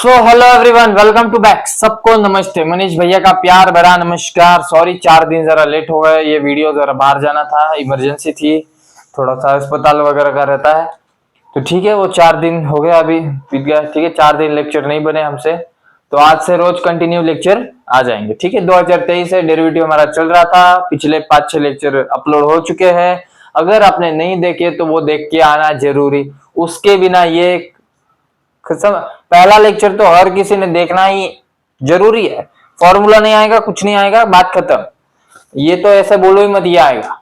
So hello everyone, welcome to back. सबको नमस्ते। मनीष भैया का प्यार भरा नमस्कार। सॉरी 4 दिन जरा लेट हो गए। ये वीडियो जरा बाहर जाना था, इमरजेंसी थी, थोड़ा सा अस्पताल वगैरह का रहता है तो ठीक है। वो 4 दिन हो गया, अभी बीत गया। ठीक है, 4 दिन लेक्चर नहीं बने हमसे, तो आज से रोज कंटिन्यू लेक्चर आ जाएंगे। ठीक है, 2023 से डेरिवेटिव हमारा चल रहा था। पिछले 5-6 लेक्चर अपलोड हो चुके हैं। अगर आपने नहीं देखे तो वो देख के आना जरूरी। उसके बिना ये पहला लेक्चर तो हर किसी ने देखना ही जरूरी है। फॉर्मूला नहीं आएगा, कुछ नहीं आएगा, बात खत्म। ये तो ऐसे बोलो ही मत, ये आएगा।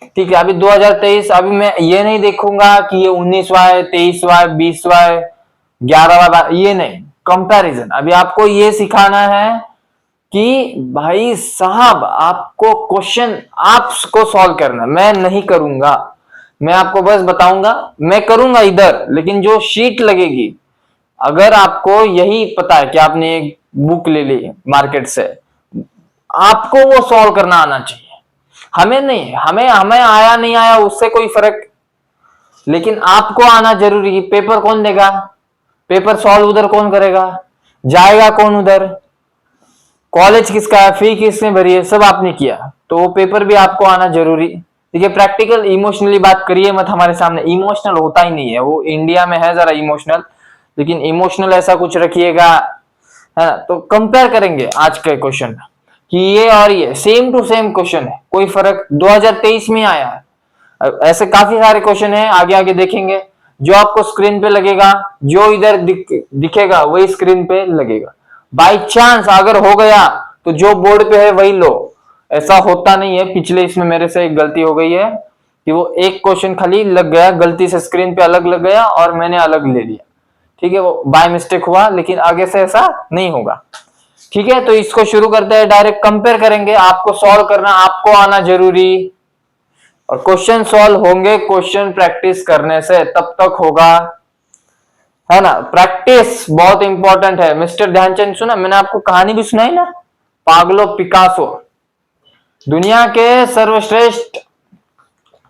ठीक है, अभी 2023, अभी मैं ये नहीं देखूंगा कि ये 19वां है, 23वां है, 20वां है, 11वां, ये नहीं। कंपैरिजन अभी आपको ये सिखाना है कि भाई साहब आपको क्वेश्चन आपको सॉल्व करना। मैं नहीं करूंगा, मैं आपको बस बताऊंगा। मैं करूंगा इधर, लेकिन जो शीट लगेगी, अगर आपको यही पता है कि आपने एक बुक ले ली मार्केट से, आपको वो सॉल्व करना आना चाहिए। हमें नहीं, हमें हमें आया नहीं आया उससे कोई फर्क, लेकिन आपको आना जरूरी है। पेपर कौन देगा? पेपर सॉल्व उधर कौन करेगा? जाएगा कौन उधर? कॉलेज किसका है, फी किसने भरी है, सब आपने किया, तो वो पेपर भी आपको आना जरूरी। ठीक है, प्रैक्टिकल इमोशनली बात करिए मत हमारे सामने। इमोशनल होता ही नहीं है, वो इंडिया में है जरा इमोशनल, लेकिन इमोशनल ऐसा कुछ रखिएगा, है ना। तो कंपेयर करेंगे आज के क्वेश्चन कि ये और ये सेम टू सेम क्वेश्चन है, कोई फर्क 2023 में आया है। ऐसे काफी सारे क्वेश्चन है, आगे आगे देखेंगे। जो आपको स्क्रीन पे लगेगा, जो इधर दिखेगा वही स्क्रीन पे लगेगा। बाई चांस अगर हो गया तो जो बोर्ड पे है वही लो, ऐसा होता नहीं है। पिछले इसमें मेरे से एक गलती हो गई है कि वो एक क्वेश्चन खाली लग गया, गलती से स्क्रीन पे अलग लग गया और मैंने अलग ले लिया। ठीक है, वो बाय मिस्टेक हुआ, लेकिन आगे से ऐसा नहीं होगा। ठीक है, तो इसको शुरू करते हैं। डायरेक्ट कंपेयर करेंगे। आपको सॉल्व करना, आपको आना जरूरी, और क्वेश्चन सॉल्व होंगे क्वेश्चन प्रैक्टिस करने से, तब तक होगा, है ना। प्रैक्टिस बहुत इंपॉर्टेंट है। मिस्टर ध्यानचंद सुना, मैंने आपको कहानी भी सुनाई ना, पाब्लो पिकासो। दुनिया के सर्वश्रेष्ठ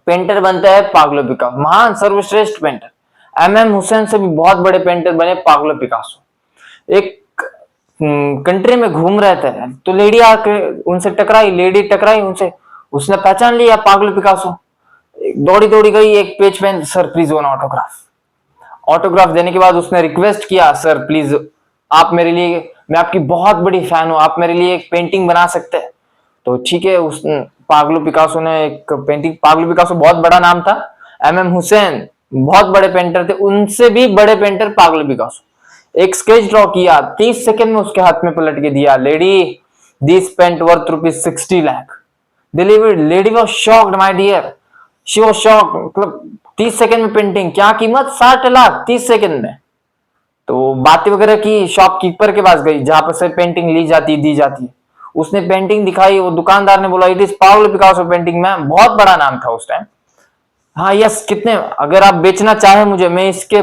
पेंटर बनते हैं पाब्लो पिकासो, महान सर्वश्रेष्ठ पेंटर। MM हुसैन से भी बहुत बड़े पेंटर बने पाब्लो पिकासो। एक कंट्री में घूम रहे थे तो लेडी आके उनसे टकराई, लेडी टकराई उनसे, उसने पहचान लिया पाब्लो पिकासो। दौड़ी दौड़ी गई, एक पेज पे, sir please one autograph. Autograph देने के बाद उसने रिक्वेस्ट किया, सर प्लीज आप मेरे लिए, मैं आपकी बहुत बड़ी फैन हूं, आप मेरे लिए एक पेंटिंग बना सकते हैं। तो ठीक है, उस पाब्लो पिकासो ने एक पेंटिंग, पाब्लो पिकासो बहुत बड़ा नाम था, MM हुसैन बहुत बड़े पेंटर थे, उनसे भी बड़े पेंटर पाब्लो पिकासो। एक स्केच ड्रॉ किया, 30 सेकंड में उसके हाथ में पलट के दिया। Lady, this paint worth ₹60 lakh delivered. Lady was shocked my dear, she was shocked. मतलब 30 सेकंड में पेंटिंग, क्या कीमत? 60 लाख 30 सेकंड में। तो बातें वगैरह की, शॉपकीपर के पास गई जहां पर से पेंटिंग ली जाती दी जाती है। उसने पेंटिंग दिखाई, वो दुकानदार ने बोला it is Pablo Picasso painting. Ma'am, बहुत बड़ा नाम था उस टाइम। हाँ यस, कितने? अगर आप बेचना चाहे मुझे, मैं इसके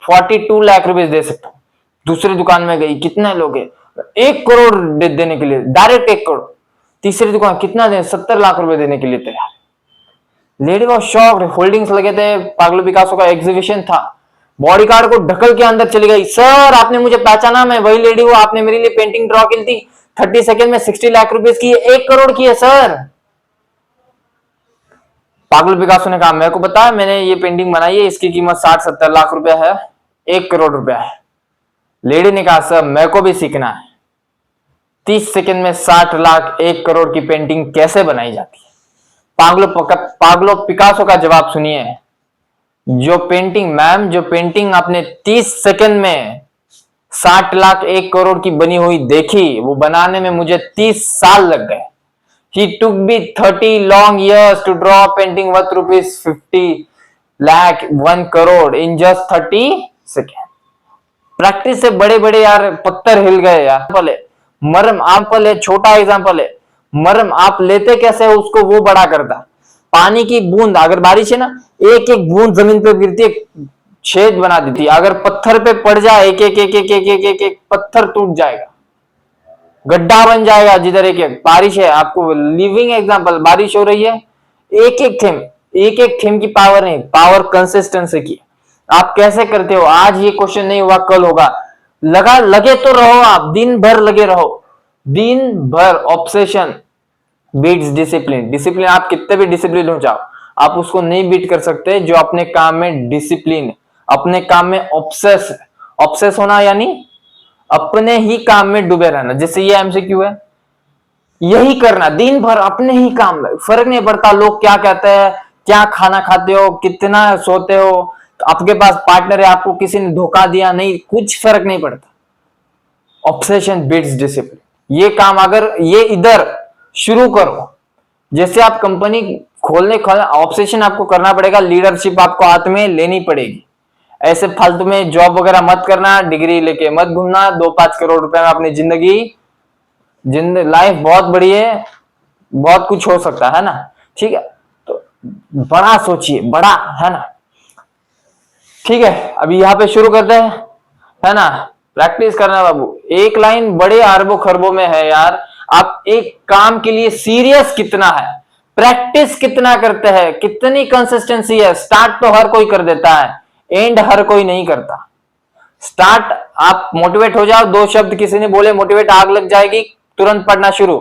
42 लाख रुपए दे सकता हूँ। दूसरी दुकान में गई, कितने लोग है? 1 करोड़ देने के लिए, डायरेक्ट 1 करोड़। तीसरी दुकान, कितना दे? 70 लाख रुपए देने के लिए तैयार। Lady was shocked. होल्डिंग्स लगे थे, पाब्लो पिकासो का एग्जीबिशन था। बॉडीगार्ड को ढकल के अंदर चली गई, सर आपने मुझे पहचाना, मैं वही लेडी हूं, आपने मेरे लिए पेंटिंग ड्रॉ की थी 30 सेकंड में, 60 लाख रुपए की, 1 करोड़ की है सर। पाब्लो पिकासो ने कहा, मेरे को पता है, मैंने ये पेंटिंग बनाई है, इसकी कीमत 60-70 लाख रुपया है, 1 करोड़ रुपया है। लेडी ने कहा, सर मेरे को भी सीखना है, 30 सेकंड में 60 लाख 1 करोड़ की पेंटिंग कैसे बनाई जाती है। पाब्लो पिकासो का जवाब सुनिए। जो पेंटिंग, मैम जो पेंटिंग आपने 30 सेकंड में 60 लाख 1 करोड़ की बनी हुई देखी, वो बनाने में मुझे 30 साल लग गए। He took me 30 long years to draw a painting worth ₹50 lakh 1 crore in just 30 seconds. Practice से बड़े बड़े यार पत्थर हिल गए यार। पहले मरम आप ले, छोटा एग्जांपल है, मरम आप लेते कैसे हो उसको, वो बड़ा करता। पानी की बूंद, अगर बारिश है ना, एक एक बूंद जमीन पे गिरती है, छेद बना देती है। अगर पत्थर पे पड़ जाए, एक एक एक एक एक एक एक, एक पत्थर टूट जाएगा, गड्ढा बन जाएगा। जिधर एक एक बारिश है, आपको लिविंग एग्जांपल, बारिश हो रही है, एक एक थीम की पावर नहीं, पावर कंसिस्टेंसी की। आप कैसे करते हो, आज ये क्वेश्चन नहीं हुआ कल होगा। लगे तो रहो, आप दिन भर लगे रहो, दिन भर। Obsession beats discipline. डिसिप्लिन, आप कितने भी डिसिप्लिन हो जाओ, आप उसको नहीं बीट कर सकते जो अपने काम में डिसिप्लिन, अपने काम में ऑब्सेस। ऑब्सेस होना यानी अपने ही काम में डूबे रहना। जैसे ये एमसीक्यू है, यही करना दिन भर अपने ही काम में, फर्क नहीं पड़ता लोग क्या कहते हैं, क्या खाना खाते हो, कितना सोते हो, आपके पास पार्टनर है, आपको किसी ने धोखा दिया नहीं, कुछ फर्क नहीं पड़ता। Obsession beats discipline. ये काम अगर ये इधर शुरू करो, जैसे आप कंपनी खोलने ऑब्सेशन आपको करना पड़ेगा, लीडरशिप आपको हाथ में लेनी पड़ेगी। ऐसे फालतू में जॉब वगैरह मत करना, डिग्री लेके मत घूमना, 2-5 करोड़ रुपए में अपनी लाइफ बहुत बड़ी है, बहुत कुछ हो सकता है ना, ठीक है। तो बड़ा सोचिए, बड़ा, है ना। ठीक है, अभी यहां पे शुरू करते हैं, है ना। प्रैक्टिस करना बाबू, एक लाइन बड़े अरबों खरबों में है यार। आप एक काम के लिए सीरियस कितना है, प्रैक्टिस कितना करते हैं, कितनी कंसिस्टेंसी है। स्टार्ट तो हर कोई कर देता है, एंड हर कोई नहीं करता। स्टार्ट, आप मोटिवेट हो जाओ, 2 शब्द किसी ने बोले मोटिवेट, आग लग जाएगी, तुरंत पढ़ना शुरू।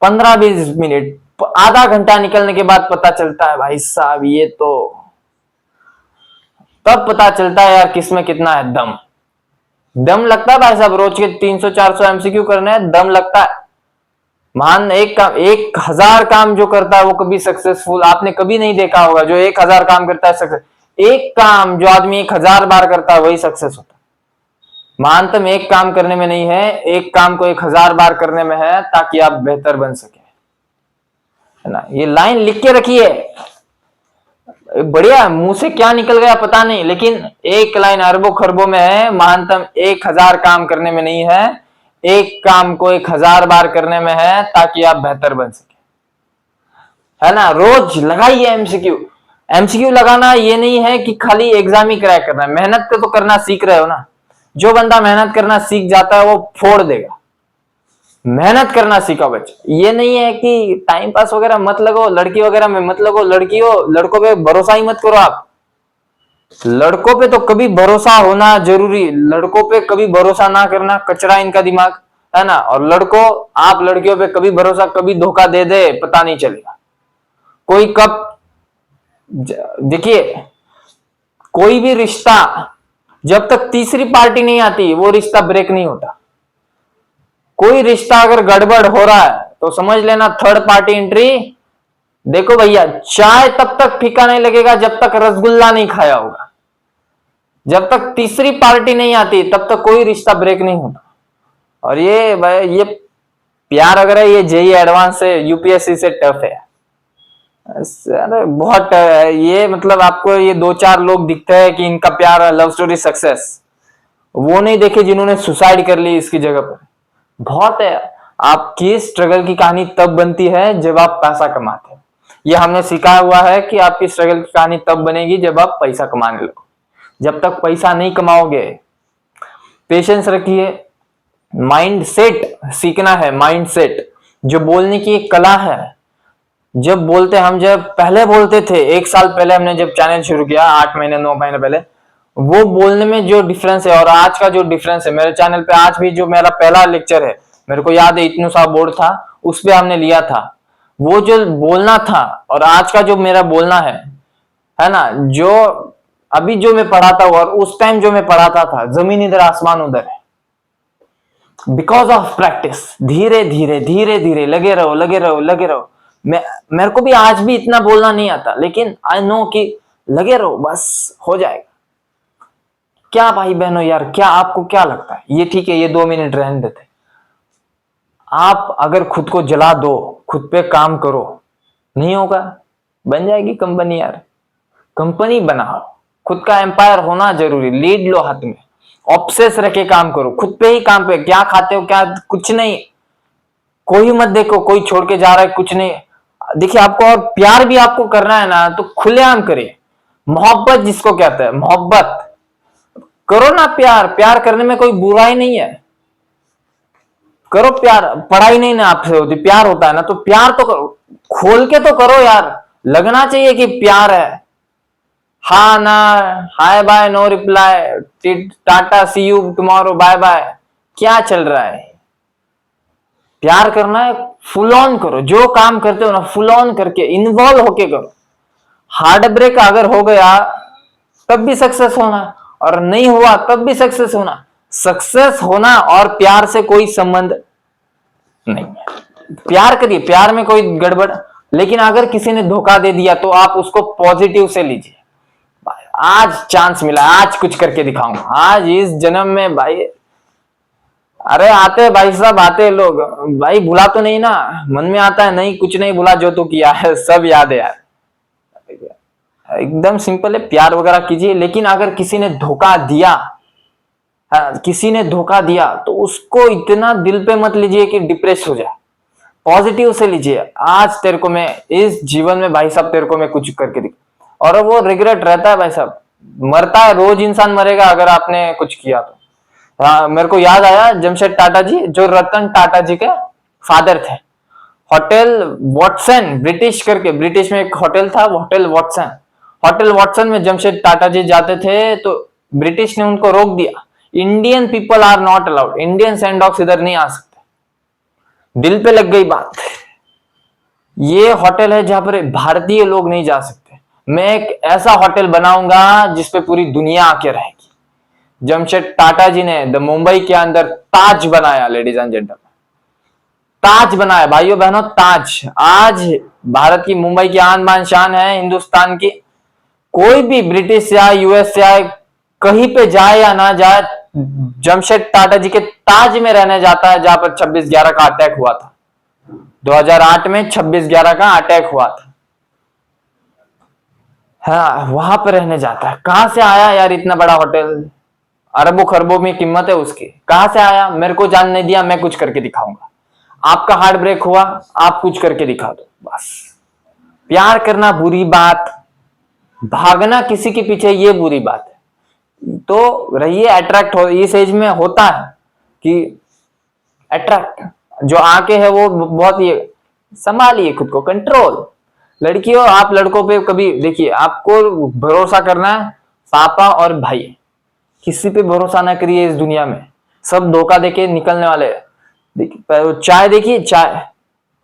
15-20 मिनट, आधा घंटा निकलने के बाद पता चलता है भाई साहब, ये तो तब पता चलता है यार किसमें कितना है दम। दम लगता है भाई साहब, रोज के 300-400 एमसीक्यू करने हैं, दम लगता है। मान एक काम, 1000 काम जो करता है वो कभी सक्सेसफुल आपने कभी नहीं देखा होगा। जो 1000 काम करता है सक्सेस, एक काम जो आदमी 1000 बार करता है वही सक्सेस होता है। महानतम एक काम करने में नहीं है, एक काम को 1000 बार करने में है, ताकि आप बेहतर बन सके, है ना। ये लाइन लिख के रखिए, बढ़िया। मुंह से क्या निकल गया पता नहीं, लेकिन एक लाइन अरबों खरबों में है। महानतम 1000 काम करने में नहीं है, एक काम को 1000 बार करने में है, ताकि आप बेहतर बन सके, है ना। रोज लगाइए एमसीक्यू। एमसीक्यू लगाना ये नहीं है कि खाली एग्जाम ही क्रैक करना है, मेहनत तो करना सीख रहे हो ना। जो बंदा मेहनत करना सीख जाता है वो फोड़ देगा। मेहनत करना सीखो बच्चे, ये नहीं है कि टाइम पास वगैरह मत लगो, लड़की वगैरह में मत लगो। लड़कों पे भरोसा ही मत करो आप। लड़कों पे तो कभी भरोसा होना जरूरी, लड़कों पे कभी भरोसा ना करना, कचरा इनका दिमाग, है ना। और लड़कों, आप लड़कियों पे कभी भरोसा, कभी धोखा दे दे पता नहीं चलेगा। कोई कब, देखिए, कोई भी रिश्ता जब तक तीसरी पार्टी नहीं आती वो रिश्ता ब्रेक नहीं होता। कोई रिश्ता अगर गड़बड़ हो रहा है तो समझ लेना थर्ड पार्टी एंट्री। देखो भैया, चाय तब तक फीका नहीं लगेगा जब तक रसगुल्ला नहीं खाया होगा। जब तक तीसरी पार्टी नहीं आती तब तक कोई रिश्ता ब्रेक नहीं होता। और ये प्यार अगर है, ये जेई एडवांस से, यूपीएससी से टफ है। अरे बहुत ये, मतलब आपको ये 2-4 लोग दिखते हैं कि इनका प्यार लव स्टोरी सक्सेस, वो नहीं देखे जिन्होंने सुसाइड कर ली इसकी जगह पर। बहुत है। आपकी स्ट्रगल की कहानी तब बनती है जब आप पैसा कमाते हैं। ये हमने सीखा हुआ है कि आपकी स्ट्रगल की कहानी तब बनेगी जब आप पैसा कमाने लगो। जब तक पैसा नहीं कमाओगे, पेशेंस रखिए। माइंड सेट सीखना है, माइंड सेट। जो बोलने की एक कला है, जब बोलते, हम जब पहले बोलते थे, 1 साल पहले हमने जब चैनल शुरू किया, 8 महीने 9 महीने पहले, वो बोलने में जो डिफरेंस है और आज का जो डिफरेंस है, मेरे चैनल पे आज भी जो मेरा पहला लेक्चर है, मेरे को याद है, इतना सा बोर्ड था, उस पे हमने लिया था। वो जो बोलना था और आज का जो मेरा बोलना है ना, जो अभी जो मैं पढ़ाता हूँ और उस टाइम जो मैं पढ़ाता था, जमीन इधर आसमान उधर है। बिकॉज ऑफ प्रैक्टिस, धीरे धीरे धीरे धीरे लगे रहो, लगे रहो, लगे रहो। मेरे को भी आज भी इतना बोलना नहीं आता, लेकिन आई नो कि लगे रहो, बस हो जाएगा। क्या भाई बहनों यार, क्या आपको क्या लगता है? ये ठीक है, ये 2 मिनट रहने देते। आप अगर खुद को जला दो, खुद पे काम करो, नहीं होगा, बन जाएगी कंपनी यार। कंपनी बनाओ, खुद का एम्पायर होना जरूरी, लीड लो हाथ में, ऑब्सेस रखे काम करो, खुद पे ही काम पे। क्या खाते हो, क्या, कुछ नहीं, कोई मत देखो कोई छोड़ के जा रहा है, कुछ नहीं। देखिए, आपको और प्यार भी आपको करना है ना, तो खुलेआम करिए। मोहब्बत जिसको कहते हैं, मोहब्बत करो ना। प्यार, प्यार करने में कोई बुराई नहीं है, करो प्यार। पढ़ाई नहीं ना आपसे होती, प्यार होता है ना, तो प्यार तो करो, खोल के तो करो यार, लगना चाहिए कि प्यार है। हाँ ना, hi bye no reply, tata see you tomorrow bye bye, क्या चल रहा है? प्यार करना है, फुल ऑन करो, जो काम करते हो ना फुल ऑन करके इन्वॉल्व होके करो। हार्ट ब्रेक अगर हो गया तब भी सक्सेस होना, और नहीं हुआ तब भी सक्सेस होना। सक्सेस होना और प्यार से कोई संबंध नहीं है। प्यार करिए, प्यार में कोई गड़बड़, लेकिन अगर किसी ने धोखा दे दिया तो आप उसको पॉजिटिव से लीजिए। आज चांस मिला, आज कुछ करके दिखाऊंगा, आज इस जन्म में भाई। अरे आते भाई साहब, आते लोग भाई, भुला तो नहीं ना? मन में आता है नहीं, कुछ नहीं भुला जो तू किया है, सब याद है यार। एकदम सिंपल है, प्यार वगैरह कीजिए। लेकिन अगर किसी ने धोखा दिया, हाँ, किसी ने धोखा दिया तो उसको इतना दिल पे मत लीजिए कि डिप्रेस हो जाए। पॉजिटिव से लीजिए, आज तेरे को मैं इस जीवन में भाई साहब, तेरे को मैं कुछ करके दिख। और वो रिग्रेट रहता है भाई साहब, मरता है, रोज इंसान मरेगा अगर आपने कुछ किया तो। हाँ, मेरे को याद आया जमशेद टाटा जी, जो रतन टाटा जी के फादर थे। होटल वॉटसन ब्रिटिश करके, ब्रिटिश में एक होटल था, होटल वॉटसन। होटल वॉटसन में जमशेद टाटा जी जाते थे तो ब्रिटिश ने उनको रोक दिया। Indian people are not allowed, Indian and dogs इधर नहीं आ सकते। दिल पे लग गई बात। ये होटल है जहां पर भारतीय लोग नहीं जा सकते। मैं एक ऐसा होटल बनाऊंगा जिसपे पूरी दुनिया आके रहेगी। जमशेद टाटा जी ने द मुंबई के अंदर ताज बनाया, लेडीज एंड जेंटलमैन, ताज बनाया भाइयों बहनों, ताज। आज भारत की मुंबई की आन बान शान है, हिंदुस्तान की। कोई भी ब्रिटिश से आए, यूएस से आए, कहीं पे जाए या ना जाए, जमशेद टाटा जी के ताज में रहने जाता है, जहां पर 26/11 का अटैक हुआ था। 2008 में 26/11 का अटैक हुआ था। हाँ, वहां पर रहने जाता है। कहां से आया यार इतना बड़ा होटल? अरबों खरबों में कीमत है उसकी। कहां से आया? मेरे को जान नहीं दिया, मैं कुछ करके दिखाऊंगा। आपका हार्ट ब्रेक हुआ, आप कुछ करके दिखा दो बस। प्यार करना बुरी बात, भागना किसी के पीछे ये बुरी बात है। तो रहिए अट्रैक्ट हो, इस एज में होता है कि अट्रैक्ट, जो आके है वो बहुत ये, संभालिए खुद को, कंट्रोल। लड़कियों, आप लड़कों पे कभी देखिए, आपको भरोसा करना है पापा और भाई, किसी पे भरोसा ना करिए इस दुनिया में। सब धोखा देके निकलने वाले हैं। देखिए चाय, देखिए चाय,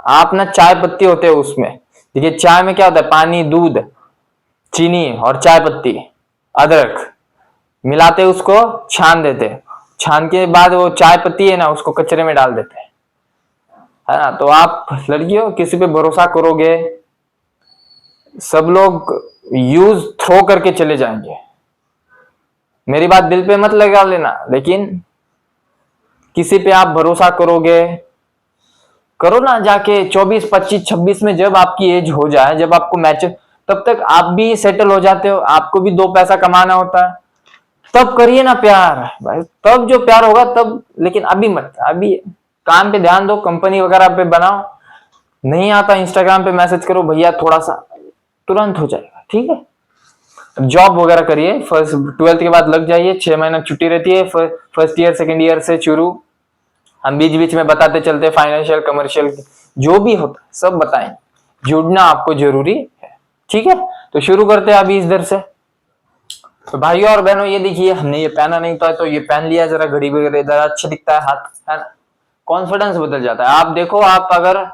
आप ना चाय पत्ती होते हैं उसमें, देखिए चाय में क्या होता है, पानी, दूध, चीनी और चाय पत्ती, अदरक मिलाते, उसको छान देते। छान के बाद वो चाय पत्ती है ना, उसको कचरे में डाल देते हैं, है ना? तो आप लड़कियों किसी पे भरोसा करोगे, सब लोग यूज थ्रो करके चले जाएंगे। मेरी बात दिल पे मत लगा लेना, लेकिन किसी पे आप भरोसा करोगे, करो ना जाके 24, 25, 26 में, जब आपकी एज हो जाए, जब आपको मैच्योर, तब तक आप भी सेटल हो जाते हो, आपको भी 2 पैसा कमाना होता है, तब करिए ना प्यार भाई, तब जो प्यार होगा तब। लेकिन अभी मत, अभी काम पे ध्यान दो, कंपनी वगैरह पे बनाओ। नहीं आता इंस्टाग्राम पे मैसेज करो भैया थोड़ा सा, तुरंत हो जाएगा, ठीक है? जॉब वगैरह करिए, फर्स्ट 12th के बाद लग जाइए, 6 महीना छुट्टी रहती है, फर्स्ट ईयर सेकेंड ईयर से शुरू। हम बीच बीच में बताते चलते, फाइनेंशियल कमर्शियल जो भी होता है सब बताएंगे। जुड़ना आपको जरूरी है, ठीक है? तो शुरू करते हैं अभी इधर से। तो भाइयों और बहनों, ये देखिए, हमने ये पहना नहीं था तो ये पहन लिया, जरा घड़ी वगैरह इधर अच्छा दिखता है हाथ, है ना? कॉन्फिडेंस बदल जाता है। आप देखो, आप अगर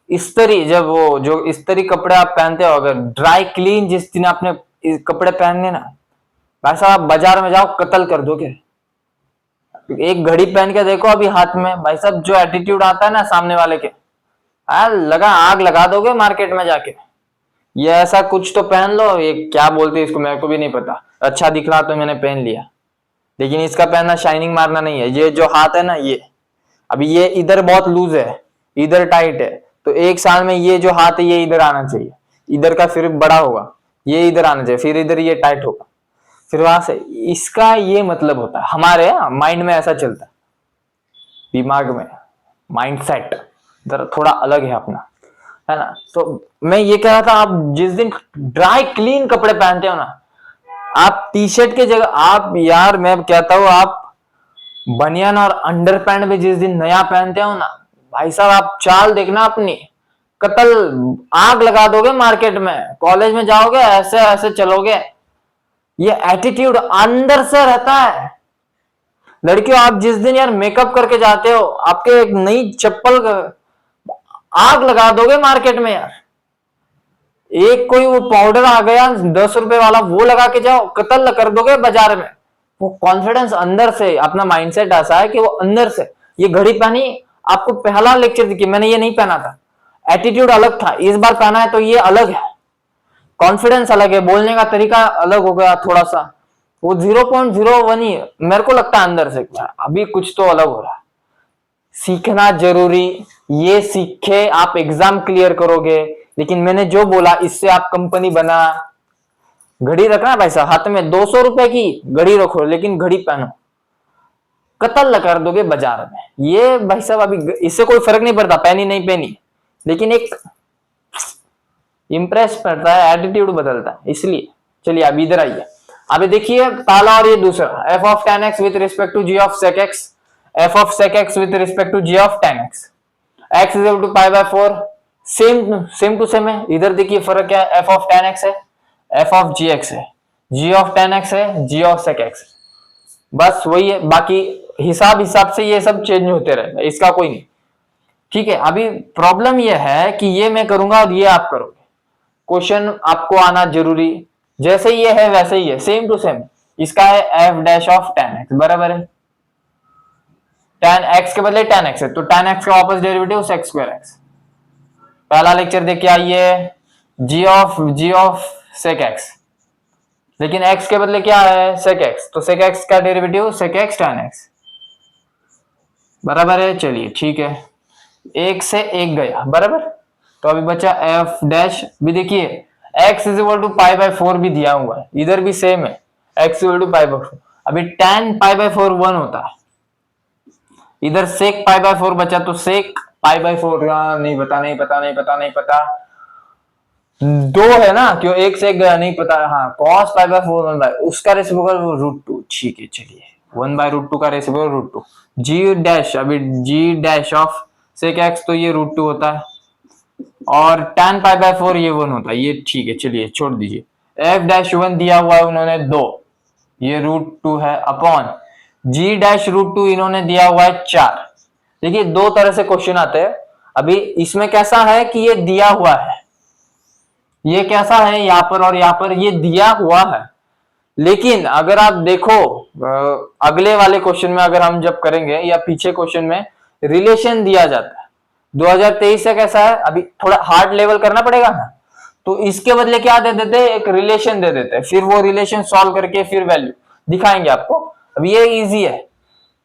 इस्त्री, जब वो जो इस्त्री कपड़े आप पहनते हो, अगर ड्राई क्लीन जिस दिन आपने कपड़े पहनने ना, भाई साहब आप बाजार में जाओ, कत्ल कर दोगे। एक घड़ी पहन के देखो अभी हाथ में, भाई साहब जो एटीट्यूड आता है ना सामने वाले के, लगा आग लगा दोगे मार्केट में जाके। ये ऐसा कुछ तो पहन लो, ये क्या बोलते हैं इसको, मेरे को भी नहीं पता, अच्छा दिख रहा तो मैंने पहन लिया। लेकिन इसका पहनना शाइनिंग मारना नहीं है। ये जो हाथ है ना, ये अभी ये इधर बहुत लूज है, इधर टाइट है, तो 1 साल में ये जो हाथ है ये इधर आना चाहिए, इधर का फिर बड़ा होगा, ये इधर आना चाहिए, फिर इधर ये टाइट होगा, फिर वहां से। इसका ये मतलब होता है, हमारे माइंड में ऐसा चलता है, दिमाग में माइंड सेट जरा थोड़ा अलग है अपना, है ना? तो मैं ये कह रहा था, आप जिस दिन ड्राई क्लीन कपड़े पहनते हो ना, आप टी शर्ट के जगह, आप यार मैं कहता हूं, आप बनियान और अंडरपैंट में जिस दिन नया पहनते हो ना, भाई साहब आप चाल देखना अपनी, कतल आग लगा दोगे मार्केट में। कॉलेज में जाओगे ऐसे ऐसे चलोगे, ये एटीट्यूड अंदर से रहता है। लड़कियों, आप जिस दिन यार मेकअप करके जाते हो, आपके एक नई चप्पल आग लगा दोगे मार्केट में यार। एक कोई वो पाउडर आ गया 10 रुपए वाला, वो लगा के जाओ, कत्ल कर दोगे बाजार में। वो कॉन्फिडेंस अंदर से, अपना माइंडसेट ऐसा है कि वो अंदर से। ये घड़ी पहनी, आपको पहला लेक्चर देखिए, मैंने ये नहीं पहना था, एटीट्यूड अलग था, इस बार पहना है तो ये अलग है, कॉन्फिडेंस अलग है, बोलने का तरीका अलग हो गया थोड़ा सा। वो 0.01 ही है, मेरे को लगता है अंदर से अभी कुछ तो अलग हो रहा है। सीखना जरूरी, ये सीखे आप एग्जाम क्लियर करोगे। लेकिन मैंने जो बोला, इससे आप कंपनी बना। घड़ी रखना भाई साहब हाथ में, 200 रुपए की घड़ी रखो, लेकिन घड़ी पहनो, कत्ल कर दोगे बाजार में। ये भाई साहब अभी इससे कोई फर्क नहीं पड़ता पहनी नहीं पहनी, लेकिन एक इंप्रेस पड़ता है, एटीट्यूड बदलता है। इसलिए चलिए अब इधर आइए, अभी देखिए पहला और ये दूसरा, f of tan x with respect to g of sec x, f of sec x with respect to g of tan x, x is equal to pi by 4, same to same है। इधर देखिए फर्क क्या है, f of tan x है, f of gx है, g of tan x है, g of sec x, बस वही है। बाकी हिसाब से ये सब चेंज होते रहे, इसका कोई नहीं। ठीक है, अभी प्रॉब्लम ये है कि ये मैं करूंगा और ये आप करोगे, क्वेश्चन आपको आना जरूरी। जैसे ये है वैसे ही है, सेम टू सेम। इसका है f dash of tan x बराबर है, tan x के बदले tan x है, तो tan x का वापस डेरिवेटिव sec स्क्वायर x। पहला लेक्चर देख के आइए, g ऑफ sec x, लेकिन x के बदले क्या है sec x, तो sec x का derivative sec x tan x बराबर है। चलिए ठीक है, एक से एक गया बराबर, तो अभी बचा f डैश। भी देखिए x is equal to pi by 4 भी दिया हुआ है, इधर भी सेम है, x equal to pi by 4। अभी tan पाई बाय 4 1 होता है, इधर sec पाई बाय 4 बचा, तो sec पाई बाय 4 नहीं पता दो है ना, क्यों एक से एक गया नहीं पता। हाँ, cos पाई बाय 4 1 बाय उसका रेसिप्रोकल √2। ठीक है, चलिए 1 बाय √2 का रेसिप्रोकल √2, g डैश, अभी g dash of sec x, तो ये √2 होता है, और tan पाई बाय 4 ये 1 होता है। ये ठीक है, चलिए छोड़ दीजिए। f डैश 1 दिया हुआ है उन्होंने 2, ये √2 है, अपॉन g डैश √2 इन्होंने दिया हुआ है 4। देखिए दो तरह से क्वेश्चन आते हैं। अभी इसमें कैसा है कि ये दिया हुआ है, ये कैसा है यहाँ पर और यहाँ पर ये दिया हुआ है। लेकिन अगर आप देखो अगले वाले क्वेश्चन में, अगर हम जब करेंगे या पीछे क्वेश्चन में रिलेशन दिया जाता है, 2023 से कैसा है, अभी थोड़ा हार्ड लेवल करना पड़ेगा ना, तो इसके बदले क्या दे देते हैं, एक रिलेशन दे देते हैं, फिर वो रिलेशन सॉल्व करके फिर वैल्यू दिखाएंगे आपको। अब ये इजी है,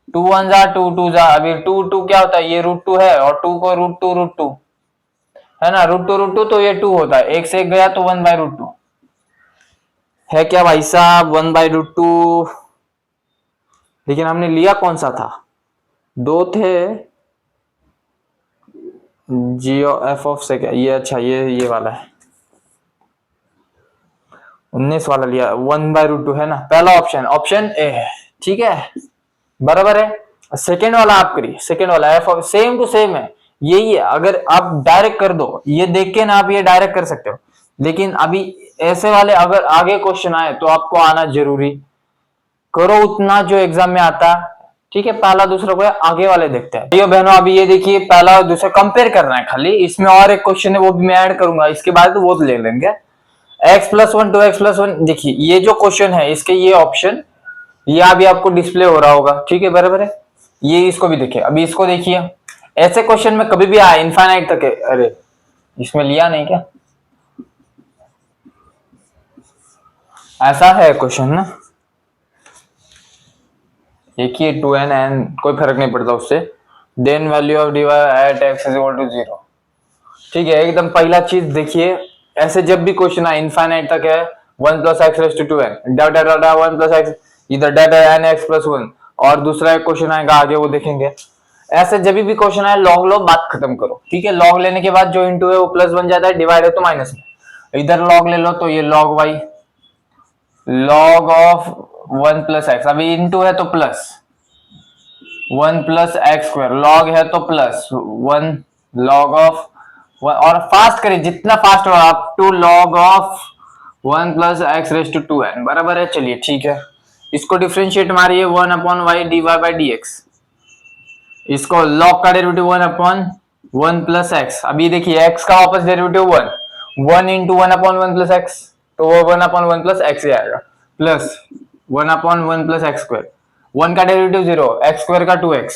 2 1 जा 2 2 जा, अभी 2 2 क्या होता है, ये √2 है, और 2 को √2 है ना, √2 तो ये 2 होता है, एक से एक गया तो 1 बाय √2 है क्या भाई साहब, 1 बाय √2। लेकिन हमने लिया कौन सा था, दो थे, जियो f ऑफ सेक, ये अच्छा ये वाला है, 19 वाला लिया, 1 बाय √2 है ना, पहला ऑप्शन ए है। ठीक है, बराबर है। सेकेंड वाला आप करिए, सेकेंड वाला f सेम टू सेम है, यही है। अगर आप डायरेक्ट कर दो, ये देख के ना आप ये डायरेक्ट कर सकते हो, लेकिन अभी ऐसे वाले अगर आगे क्वेश्चन आए तो आपको आना जरूरी, करो उतना जो एग्जाम में आता। ठीक है, पहला दूसरा को आगे वाले देखते हैं। भाइयों बहनों, अभी ये देखिए पहला और दूसरा कंपेयर करना है खाली, इसमें और एक क्वेश्चन है वो भी मैं ऐड करूंगा, इसके बाद तो वो तो ले लेंगे। x+1 2x+1, देखिए ये जो क्वेश्चन है इसके ये ऑप्शन, ये अभी आपको डिस्प्ले हो रहा होगा। ठीक है, बराबर है। ये इसको भी देखिए, अभी इसको देखिए, ऐसे क्वेश्चन में कभी भी आए इनफाइनाइट तक है। अरे इसमें लिया नहीं क्या, ऐसा है क्वेश्चन ना, एक ही 2n n, कोई फर्क नहीं पड़ता उससे। Then value of dy at x is equal to 0। ठीक है, एकदम पहला चीज देखिए, ऐसे जब भी क्वेश्चन आए इनफाइनाइट तक है, 1 + x raised to 2n, data 1 + x, इधर डाटा n(x+1), और दूसरा एक क्वेश्चन आएगा आगे वो देखेंगे। ऐसे जब भी क्वेश्चन आए लॉग लो, बात खत्म करो। ठीक है, लॉग लेने के बाद जो इंटू है वो प्लस बन जाता है, डिवाइड है तो माइनस में। इधर लॉग ले लो तो ये log y, log of 1 + x, अभी इंटू है तो प्लस 1 + x², लॉग है तो प्लस 1 log ऑफ, और फास्ट करिए जितना फास्ट हो आप, 2 log of 1 plus x raise to 2n बराबर है। चलिए ठीक है, इसको डिफ्रेंशिएट मारिए 1 upon y d y by d x. इसको लॉग का डेरिवेटिव 1 अपॉन 1 प्लस एक्स। अभी देखिए एक्स का वापस derivative 1, 1 into 1 upon 1 plus x, तो वो 1 अपॉन 1 प्लस एक्स ही आएगा, plus 1 upon 1 plus x square, 1 का डेरिवेटिव 0, एक्स स्क्वायर का 2x,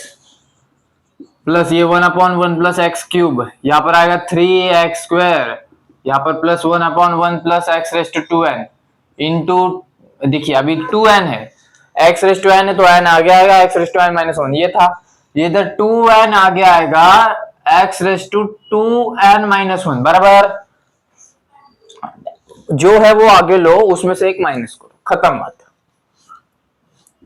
प्लस ये 1 अपॉन 1 प्लस एक्स क्यूब, यहाँ पर आएगा 3x स्क्वायर, यहाँ पर plus 1 upon 1 plus x raise to 2n into, देखिए अभी 2n है, x रेस टू n है तो n आगे आएगा, x raise to n minus 1 ये था, ये इधर 2n आगे आएगा, x raise to 2n minus 1 बराबर, जो है वो आगे लो, उसमें से एक माइनस करो, खत्म बात।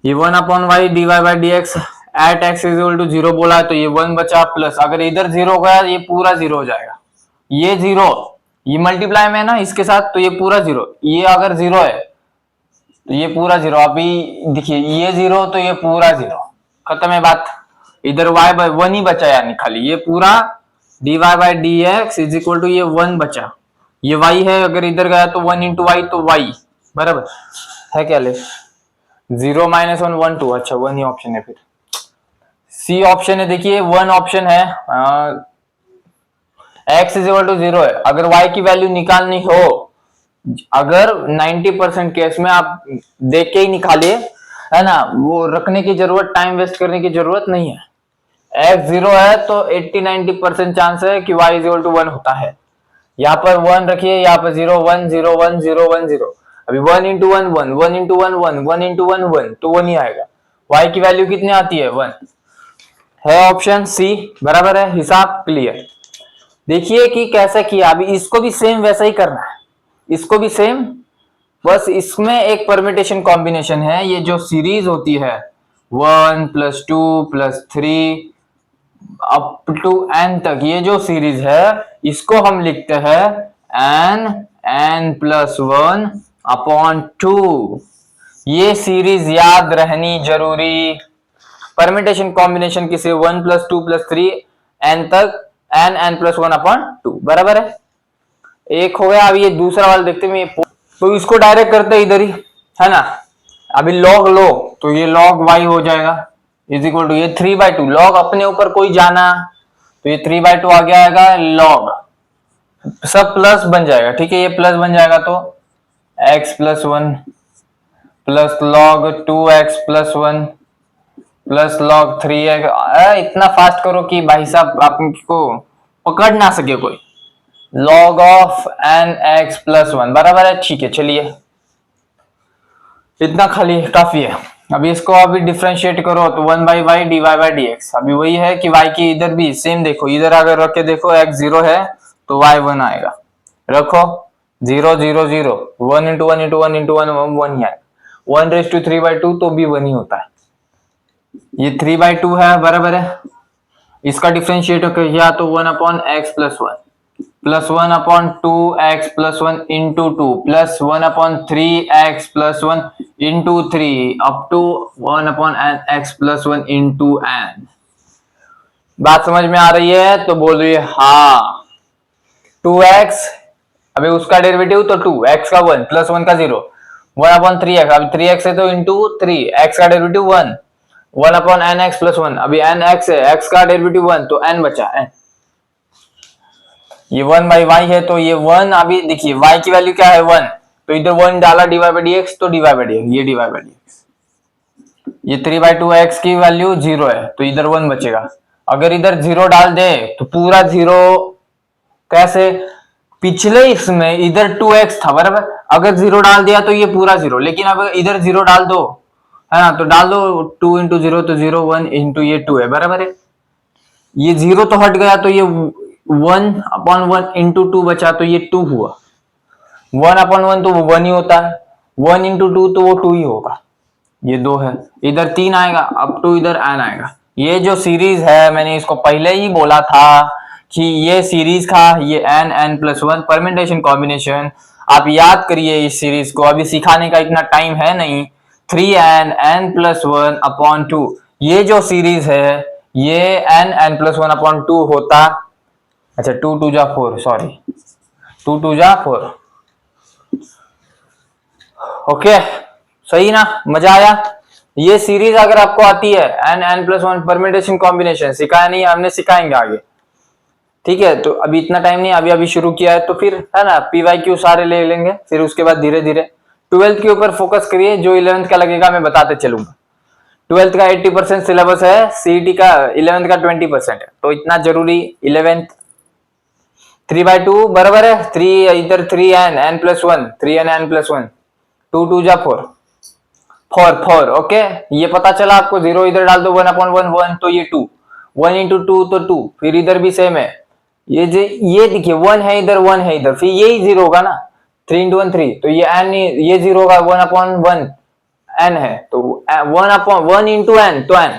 ये 1 upon y d y by d x at x is equal to 0 बोला है, तो ये 1 बचा, प्लस अगर इधर 0 गया ये पूरा 0 हो जाएगा, ये 0, ये मल्टीप्लाई में है ना इसके साथ, तो ये पूरा 0, ये अगर 0 है तो ये पूरा 0, अभी देखिए ये 0 तो ये पूरा 0, खत्म है बात। इधर y बाई 1 ही बचा, यानी खाली ये पूरा d y by d x is equal to ये 1 बचा, ये y है, अगर इधर गया तो 1 इंटू वाई तो y बराबर है, क्या ले 0 माइनस 1 1 2, अच्छा 1 ही ऑप्शन है, फिर सी ऑप्शन है। देखिए 1 ऑप्शन है, x इज इक्वल टू 0 है, अगर y की वैल्यू निकालनी हो, अगर 90% केस में आप देख के ही निकालिए, है ना, वो रखने की जरूरत, टाइम वेस्ट करने की जरूरत नहीं है। x 0 है तो 80-90% चांस है कि y इज इक्वल टू 1 होता है। यहाँ पर 1 रखिए, यहाँ पर 0 1 0 1 0 1 0, अभी 1 इंटू 1 1 1 इंटू 1 1 1 इंटू 1 1, तो 1 ही आएगा। y की वैल्यू कितनी आती है 1 है, ऑप्शन सी बराबर है, हिसाब क्लियर। देखिए कि कैसे किया, अभी इसको भी सेम वैसा ही करना है, इसको भी सेम, बस इसमें एक परम्यूटेशन कॉम्बिनेशन है, ये जो सीरीज होती है 1 plus 2 plus 3 up to n तक, ये जो सीरीज है इसको हम लिखते हैं n प्लस 1 अपॉन 2। ये सीरीज याद रहनी जरूरी। परम्यूटेशन कॉम्बिनेशन किसे 1 प्लस 2 प्लस 3 n तक, n प्लस 1 अपॉन 2 बराबर है, एक हो गया। अभी ये दूसरा वाला देखते हैं, तो इसको डायरेक्ट करते हैं इधर ही, है ना, अभी लॉग लो तो ये लॉग y हो जाएगा इज इक्वल टू ये 3/2, लॉग अपने ऊपर कोई जाना, तो ये 3/2 आ गया आएगा, लॉग सब प्लस बन जाएगा, ठीक है, ये प्लस बन जाएगा, तो x plus 1 plus log 2x plus 1 plus log 3x, इतना फास्ट करो कि भाई साहब आपको पकड़ ना सके कोई, log ऑफ nx प्लस 1 बराबर है, ठीक है। चलिए इतना खाली काफी है। अभी इसको अभी डिफरेंशिएट करो तो 1 by y d y by d x, अभी वही है कि y की इधर भी सेम देखो, इधर अगर रख के देखो x 0 है तो y 1 आएगा, रखो 0 0 0, 1 इंटू 1 इंटू 1 इंटू 1 1 ही आएगा, 1 रेस टू 3/2 तो भी 1 ही होता है, ये 3/2 है बराबर है। इसका डिफरेंशिएट किया तो 1 upon x plus 1 plus 1 upon 2x plus 1 into 2 plus 1 upon 3x plus 1 into 3 up to 1 upon x plus 1 into n। बात समझ में आ रही है तो बोलिए हाँ। 2x, अभी उसका डेरिवेटिव तो 2, x का 1 प्लस 1 का 0, 1 अपॉन 3x, अभी 3x है तो इंटू 3, x का डेरिवेटिव 1, 1 अपॉन nx प्लस 1, अभी nx है, x का डेरिवेटिव 1 तो n बचा n, ये 1 बाई y है तो ये 1, अभी देखिए y की वैल्यू क्या है 1, तो इधर 1 डाला dy बाई dx, तो dy बाई dx, ये dy बाई dx, ये 3/2 x की वैल्यू 0 है तो इधर 1 बचेगा, अगर इधर 0 डाल दे तो पूरा 0, कैसे, पिछले इसमें इधर 2x था बराबर, अगर 0 डाल दिया तो ये पूरा 0, लेकिन अब इधर 0 डाल दो, है ना, तो डाल दो 2 इंटू 0 तो 0, 1 इंटू ये 2 है बराबर है, ये 0 तो हट गया तो ये 1 अपॉन 1 इंटू 2 बचा तो ये 2 हुआ, 1 अपॉन 1 तो वो 1 ही होता है, 1 इंटू 2 तो वो 2 ही होगा, ये 2 है, इधर 3 आएगा, अप टू इधर n आएगा। ये जो सीरीज है मैंने इसको पहले ही बोला था कि ये सीरीज का ये n प्लस 1 परम्यूटेशन कॉम्बिनेशन, आप याद करिए इस सीरीज को, अभी सिखाने का इतना टाइम है नहीं। 3n प्लस 1 अपॉन 2, ये जो सीरीज है ये n प्लस 1 अपॉन 2 होता, अच्छा 2 2 जा 4, सॉरी 2 2 जा 4, ओके, सही ना, मजा आया। ये सीरीज अगर आपको आती है n n plus one permutation combination, सिखाया नहीं हमने, सिखाएंगे आगे, ठीक है। तो अभी इतना टाइम नहीं, अभी अभी शुरू किया है, तो फिर है ना PYQ सारे ले लेंगे, फिर उसके बाद धीरे धीरे 12th के ऊपर फोकस करिए, जो 11th का लगेगा मैं बताते चलूंगा। 12th का 80% सिलेबस है, CET का 11th का 20% है, तो इतना जरूरी 11th 3/2 बराबर है, 3 इधर 3n n plus 1, 3n n plus 1, 2 2 जा 4 4 4, ओके। ये पता चला आपको, 0 इधर डाल दो, 1/1 1, तो ये 2, 1 इंटू 2 तो 2, फिर इधर भी सेम है, ये देखिए 1 है इधर, 1 है इधर, फिर यही 0 होगा ना, 3 इंटू 1 3, तो ये n, ये 0 होगा, 1/1 n है, तो 1/1 इंटू n, तो n,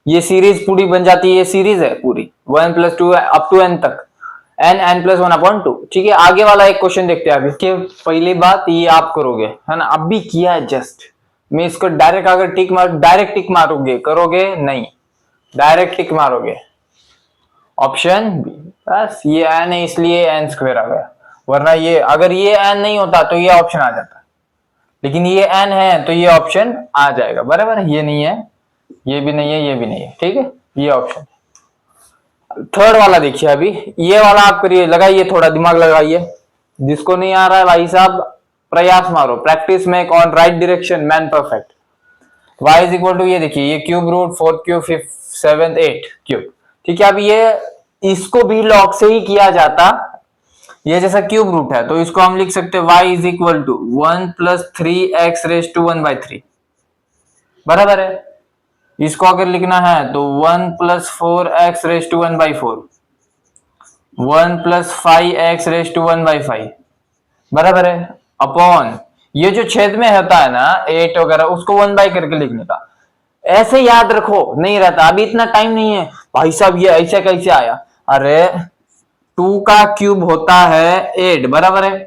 ये सीरीज पूरी बन जाती है, ये सीरीज है पूरी 1 प्लस 2 अप टू n तक, n n प्लस 1/2, ठीक है। आगे वाला एक क्वेश्चन देखते हैं अभी। कि पहली बात ये आप करोगे, है ना, अब भी किया है जस्ट, मैं इसको डायरेक्ट अगर डायरेक्ट टिक मारोगे, करोगे नहीं, डायरेक्ट टिक मारोगे, ऑप्शन बी, बस ये n है इसलिए n स्क्वायर आ गया, वरना ये अगर ये n नहीं होता तो ये ऑप्शन आ जाता, लेकिन ये n है तो ये ऑप्शन आ जाएगा, बराबर है। ये नहीं है, ये भी नहीं है, ये भी नहीं है, ठीक है, ये ऑप्शन। थर्ड वाला देखिए अभी, ये वाला आप करिए, लगाइए थोड़ा दिमाग लगाइए, जिसको नहीं आ रहा है भाई साहब प्रयास मारो, practice make on right direction man perfect. y is equal to, ये देखिए, ये क्यूब रूट 4 क्यूब 5 7 8 क्यूब, ठीक है। अब ये इसको भी लॉग से ही किया जाता, ये जैसा क्यूब रूट है, तो इसको हम लिख सकते हैं y is equal to 1 plus 3x raise to 1/3, बराबर है। इसको अगर लिखना है तो 1 plus 4x raise to 1/4, 1 plus 5x raise to 1/5, बराबर है, अपॉन ये जो छेद में होता है ना 8 वगैरह, उसको 1 करके लिखने का, ऐसे याद रखो, नहीं रहता, अभी इतना टाइम नहीं है भाई साहब, ये ऐसे कैसे आया, अरे 2 का क्यूब होता है 8, बराबर है,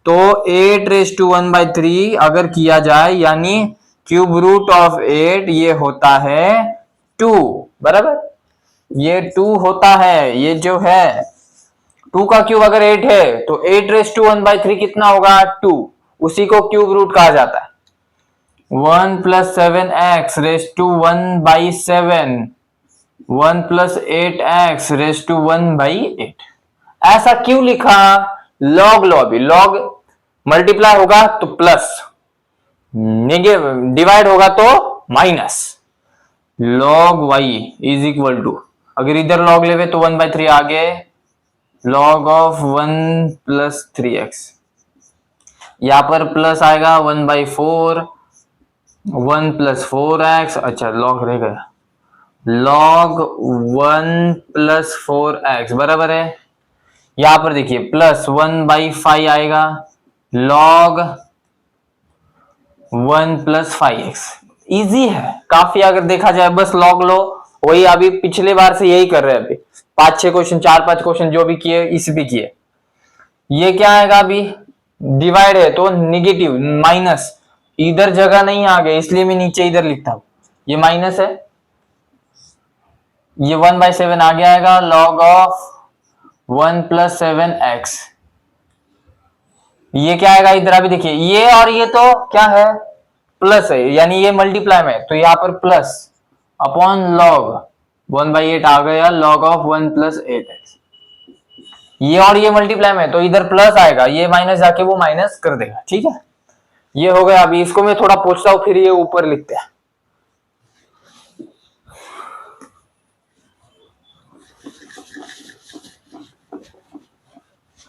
तो 8 रेज टू 1/3 अगर किया जाए, यानी क्यूब रूट ऑफ 8 ये होता है 2, बराबर, ये 2 होता है, ये जो है 2 का क्यूब अगर 8 है, तो 8 रेज टू 1/3 कितना होगा 2, उसी को क्यूब रूट कहा जाता है। 1 plus 7x raise to 1/7, 1 plus 8x raise to 1/8, ऐसा क्यों लिखा, लॉग लो, अभी लॉग मल्टीप्लाई होगा तो प्लस, डिवाइड होगा तो minus, log y is equal to, अगर इधर लॉग लेवे तो 1/3 आगे, लॉग ऑफ 1 प्लस 3x, यहां पर प्लस आएगा 1/4, 1 प्लस 4x, अच्छा लॉग रह गया, लॉग 1 प्लस 4x, बराबर है। यहां पर देखिए प्लस 1/5 आएगा, लॉग 1 प्लस 5x, इजी है काफी, अगर देखा जाए बस लॉग लो, वही अभी पिछले बार से यही कर रहे हैं, अभी 5-6 क्वेश्चन, 4-5 क्वेश्चन जो भी किए इस भी किए। ये क्या आएगा, अभी डिवाइड है तो निगेटिव माइनस, इधर जगह नहीं आ गए इसलिए मैं नीचे इधर लिखता हूं, ये माइनस है, ये 1/7 आगे आएगा, लॉग ऑफ 1 प्लस 7x, ये क्या आएगा इधर, अभी देखिए ये और ये तो क्या है प्लस है, यानी ये मल्टीप्लाई में, तो यहां पर प्लस अपॉन लॉग 1/8 आ गया, लॉग ऑफ 1 प्लस 8x, ये और ये मल्टीप्लाई में, तो इधर प्लस आएगा, ये माइनस जाके वो माइनस कर देगा, ठीक है। ये हो गया, अभी इसको मैं थोड़ा पूछता हूं, फिर ये ऊपर लिखते हैं।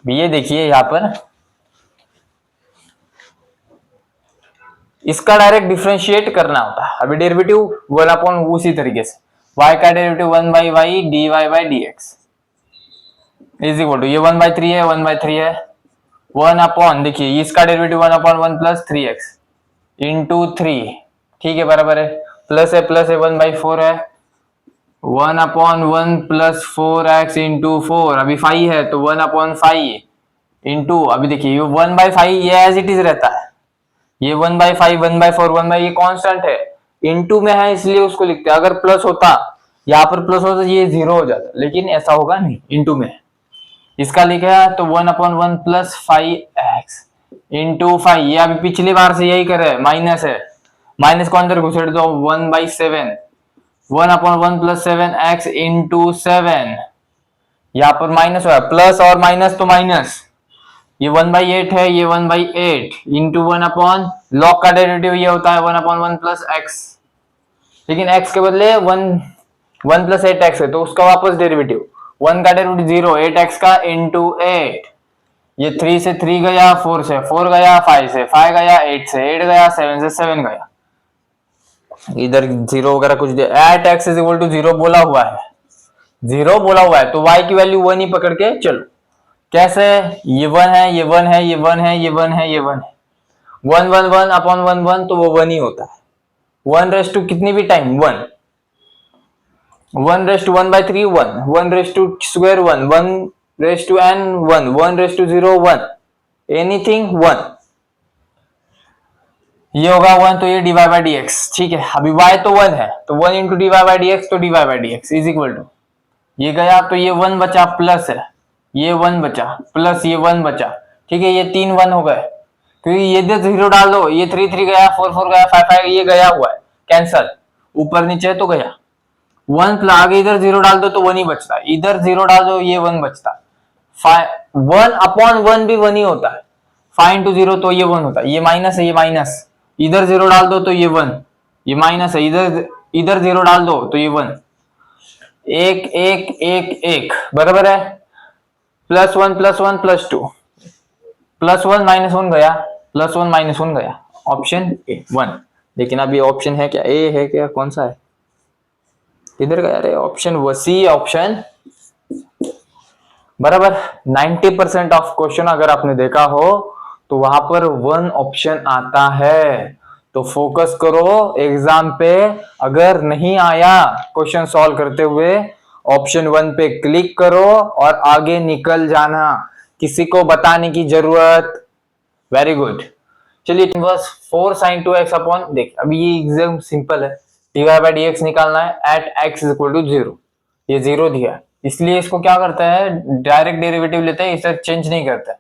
ये देखिए यहां पर इसका डायरेक्ट डिफरेंशिएट करना होता है, अभी डेरिवेटिव 1/, उसी तरीके से y का derivative 1/y dy/dx is equal to, ये 1/3 है, 1/3 है, 1/, देखिए इसका डेरिवेटिव 1/1 प्लस 3x इंटू 3, ठीक है, बराबर है, प्लस है 1/4 है, 1/1 प्लस 4x इंटू 4, अभी 5 है तो 1/5 इंटू, अभी देखिए ये 1/5 ये एज इट इज रहता है, ये 1/5 1/4 1/, ये कांस्टेंट है, इनटू में है इसलिए उसको लिखते हैं, अगर प्लस होता, यहाँ पर प्लस होता ये 0 हो जाता, लेकिन ऐसा होगा नहीं, इनटू में इसका लिखा है, तो 1/1 प्लस 5x इंटू 5, ये अभी पिछली बार से यही करे, माइनस है, माइनस को अंदर घुसेड़ दो, 1/7, 1/1 + 7 x इंटू 7, यहाँ पर माइनस हुआ, प्लस और माइनस तो माइनस, ये 1/8 है, ये 1/8 इंटू 1 लॉग का डेरिवेटिव ये होता है 1/1 + x, लेकिन x के बदले 1 + 8x है तो उसका वापस डेरिवेटिव, 1 का डेरिवेटिव 0, 8x का इंटू 8, ये 3 से 3 गया, 4 से 4 गया, 5 से 5 गया, 8 से 8 गया, 7 से 7 गया, इधर 0 वगैरह कुछ दे, एट x = 0 बोला हुआ है, 0 बोला हुआ है तो y की वैल्यू 1 ही पकड़ के चलो। कैसे? ये 1 है, ये 1 है, ये 1 है, ये 1 है, ये 1 है, 1 1 1 अपॉन 1 1 तो वो 1 ही होता है, 1 रेस टू कितनी भी time 1, 1 raise to 1/3 1, 1 raise to square 1, 1 raise to n 1, 1 raise to 0 1, anything 1, ये होगा 1 तो ये dy/dx, ठीक है। अभी y तो 1 है तो 1 इंटू dy/dx तो dy/dx इज इक्वल टू, ये गया तो ये 1 बचा, प्लस है, ये 1 बचा, प्लस ये 1 बचा, ठीक है, ये 3 1 हो गए, क्योंकि ये 0 डाल दो, ये 3 3 गया, 4 4 गया, 5 5 ये गया हुआ है, कैंसल, ऊपर नीचे तो गया, 1 प्लस आगे इधर 0 डाल दो तो 1 ही बचता, इधर 0 डाल दो ये 1 बचता, 1/1 भी 1 ही होता है, 5 इंटू 0 तो ये 1 होता है, ये माइनस है, ये माइनस, इधर 0 डाल दो तो ये 1, ये माइनस है, इधर 0 डाल दो तो ये 1, 1 1 1 1 बराबर है, +1 +1 +2, +1 -1 गया, +1 -1 गया, ऑप्शन ए 1, लेकिन अब ये ऑप्शन है क्या, ए है क्या, कौन सा है, किधर गया रे ऑप्शन, वो सी ऑप्शन बराबर। 90% ऑफ क्वेश्चन अगर आपने देखा हो तो वहां पर 1 ऑप्शन आता है, तो फोकस करो एग्जाम पे, अगर नहीं आया क्वेश्चन सॉल्व करते हुए ऑप्शन 1 पे क्लिक करो और आगे निकल जाना, किसी को बताने की जरूरत, वेरी गुड। चलिए बस 4 sin 2x अपॉन, देख अभी ये एग्जाम सिंपल है, dy/dx निकालना है एट x = 0, ये 0 दिया इसलिए इसको क्या करता है, डायरेक्ट डेरिवेटिव लेते हैं, इसे चेंज नहीं करता है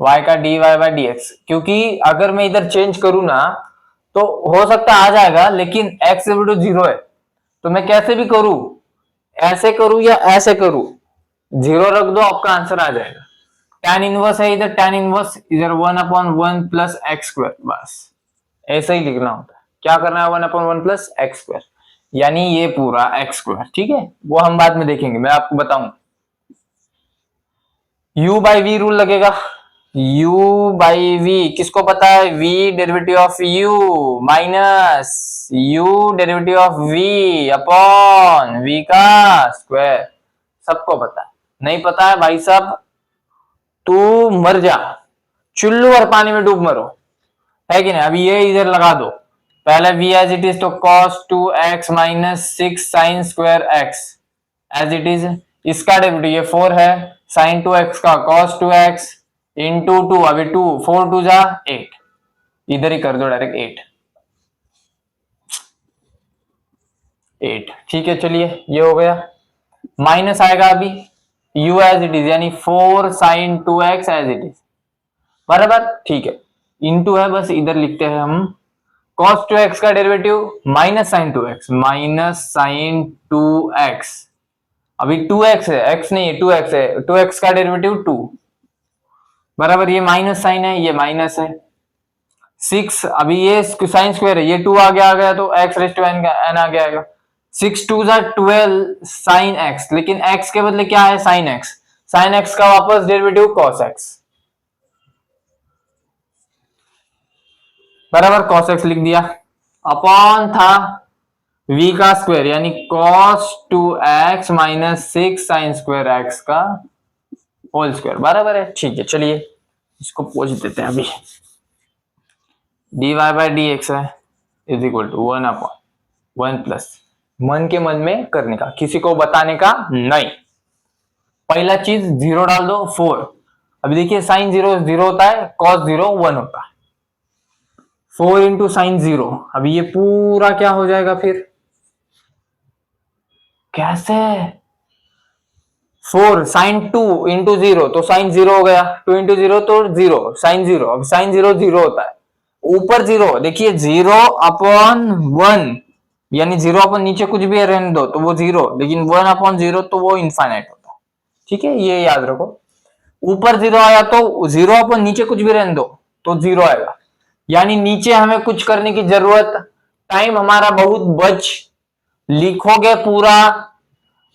y का dy/dx, क्योंकि अगर मैं इधर चेंज करूं ना तो हो सकता आ जाएगा, लेकिन x = 0 है तो मैं कैसे भी करूं, ऐसे करूं या ऐसे करूं, 0 रख दो आपका आंसर आ जाएगा। tan इनवर्स है इधर, tan इनवर्स इधर 1/1 + x², बस ऐसे ही लिखना होता है, क्या करना है 1/1 + x², यानी ये पूरा x², ठीक है, वो हम बाद में देखेंगे, मैं आपको बताऊं। u/v रूल लगेगा, u/v किसको पता है, v derivative of u minus u derivative of v upon v का स्क्वायर, सबको पता है, नहीं पता है भाई साहब तू मर जा, चुल्लू और पानी में डूब मरो, है कि नहीं। अभी ये इधर लगा दो, पहले v एज इट इज तो cos 2x - 6 sin square x as it is, इसका डेरिवेटिव ये 4 है, sin 2x का cos 2x इंटू 2, अभी 2 4 2 जा 8, इधर ही कर दो डायरेक्ट 8, ठीक है। चलिए ये हो गया, माइनस आएगा अभी u एज इट इज, यानी 4 sin 2x as it is, बराबर, ठीक है, इंटू है, बस इधर लिखते हैं हम cos 2x का derivative minus sin 2x, minus sin 2x, अभी 2x है, x नहीं है 2x है, 2x का डेरिवेटिव 2 बराबर, ये माइनस साइन है, ये माइनस है, 6 अभी ये साइन स्क्वायर है, ये 2 आगे आ गया तो x⁻n आ गया, 6 2 12 साइन x, लेकिन x के बदले क्या है साइन x, साइन x का वापस डेरिवेटिव cos x, बराबर cos x लिख दिया, अपॉन था v का स्क्वायर यानी cos 2x - 6 sin square x का होल स्क्वायर, बराबर है, ठीक है। चलिए इसको पोंछ देते हैं, अभी dy/dx है इज इक्वल टू 1/1 प्लस, मन के मन में करने का, किसी को बताने का नहीं, पहला चीज 0 डाल दो 4, अभी देखिए साइन 0 0 होता है, cos 0 1 होता है, 4 इंटू साइन 0, अभी ये पूरा क्या हो जाएगा फिर, कैसे 4 साइन 2 इंटू 0 तो साइन 0 हो गया, 2 इंटू 0 तो 0, साइन 0, अब साइन 0 0 होता है, ऊपर 0 देखिए 0/1, यानी 0 अपन नीचे कुछ भी रहने दो तो वो 0, लेकिन 1/0 तो वो इनफाइनाइट होता है। ठीक है, ये याद रखो, ऊपर 0 आया तो 0 अपन नीचे कुछ भी रहने दो तो 0 आएगा, यानी नीचे हमें कुछ करने की जरूरत, टाइम हमारा बहुत बच, लिखोगे पूरा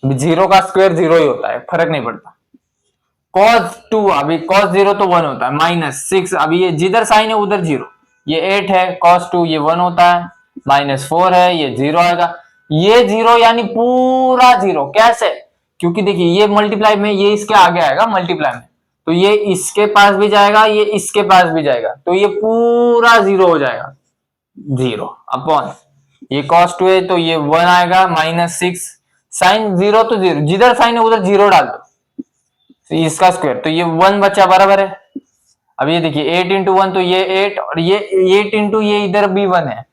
0 का स्क्वायर 0 ही होता है, फर्क नहीं पड़ता। cos 2, अभी cos 0 तो 1 होता है, -6, अभी ये जिधर साइन है उधर 0, ये 8 है, cos 2 ये 1 होता है, -4 है ये 0 आएगा, ये 0 यानी पूरा 0, कैसे? क्योंकि देखिए ये मल्टीप्लाई में ये इसके आगे आएगा मल्टीप्लाई में, तो ये इसके पास भी जाएगा, ये इसके पास भी जाएगा, तो ये पूरा 0 हो जाएगा, 0 अपॉन ये cos 2 है तो ये 1 आएगा, -6, साइन 0 तो 0, जिधर साइन है उधर 0 डाल दो, तो इसका स्क्वायर, तो ये 1 बचा बराबर है। अब ये देखिए 8 इंटू 1 तो ये 8, और ये 8 इंटू ये इधर भी 1 है,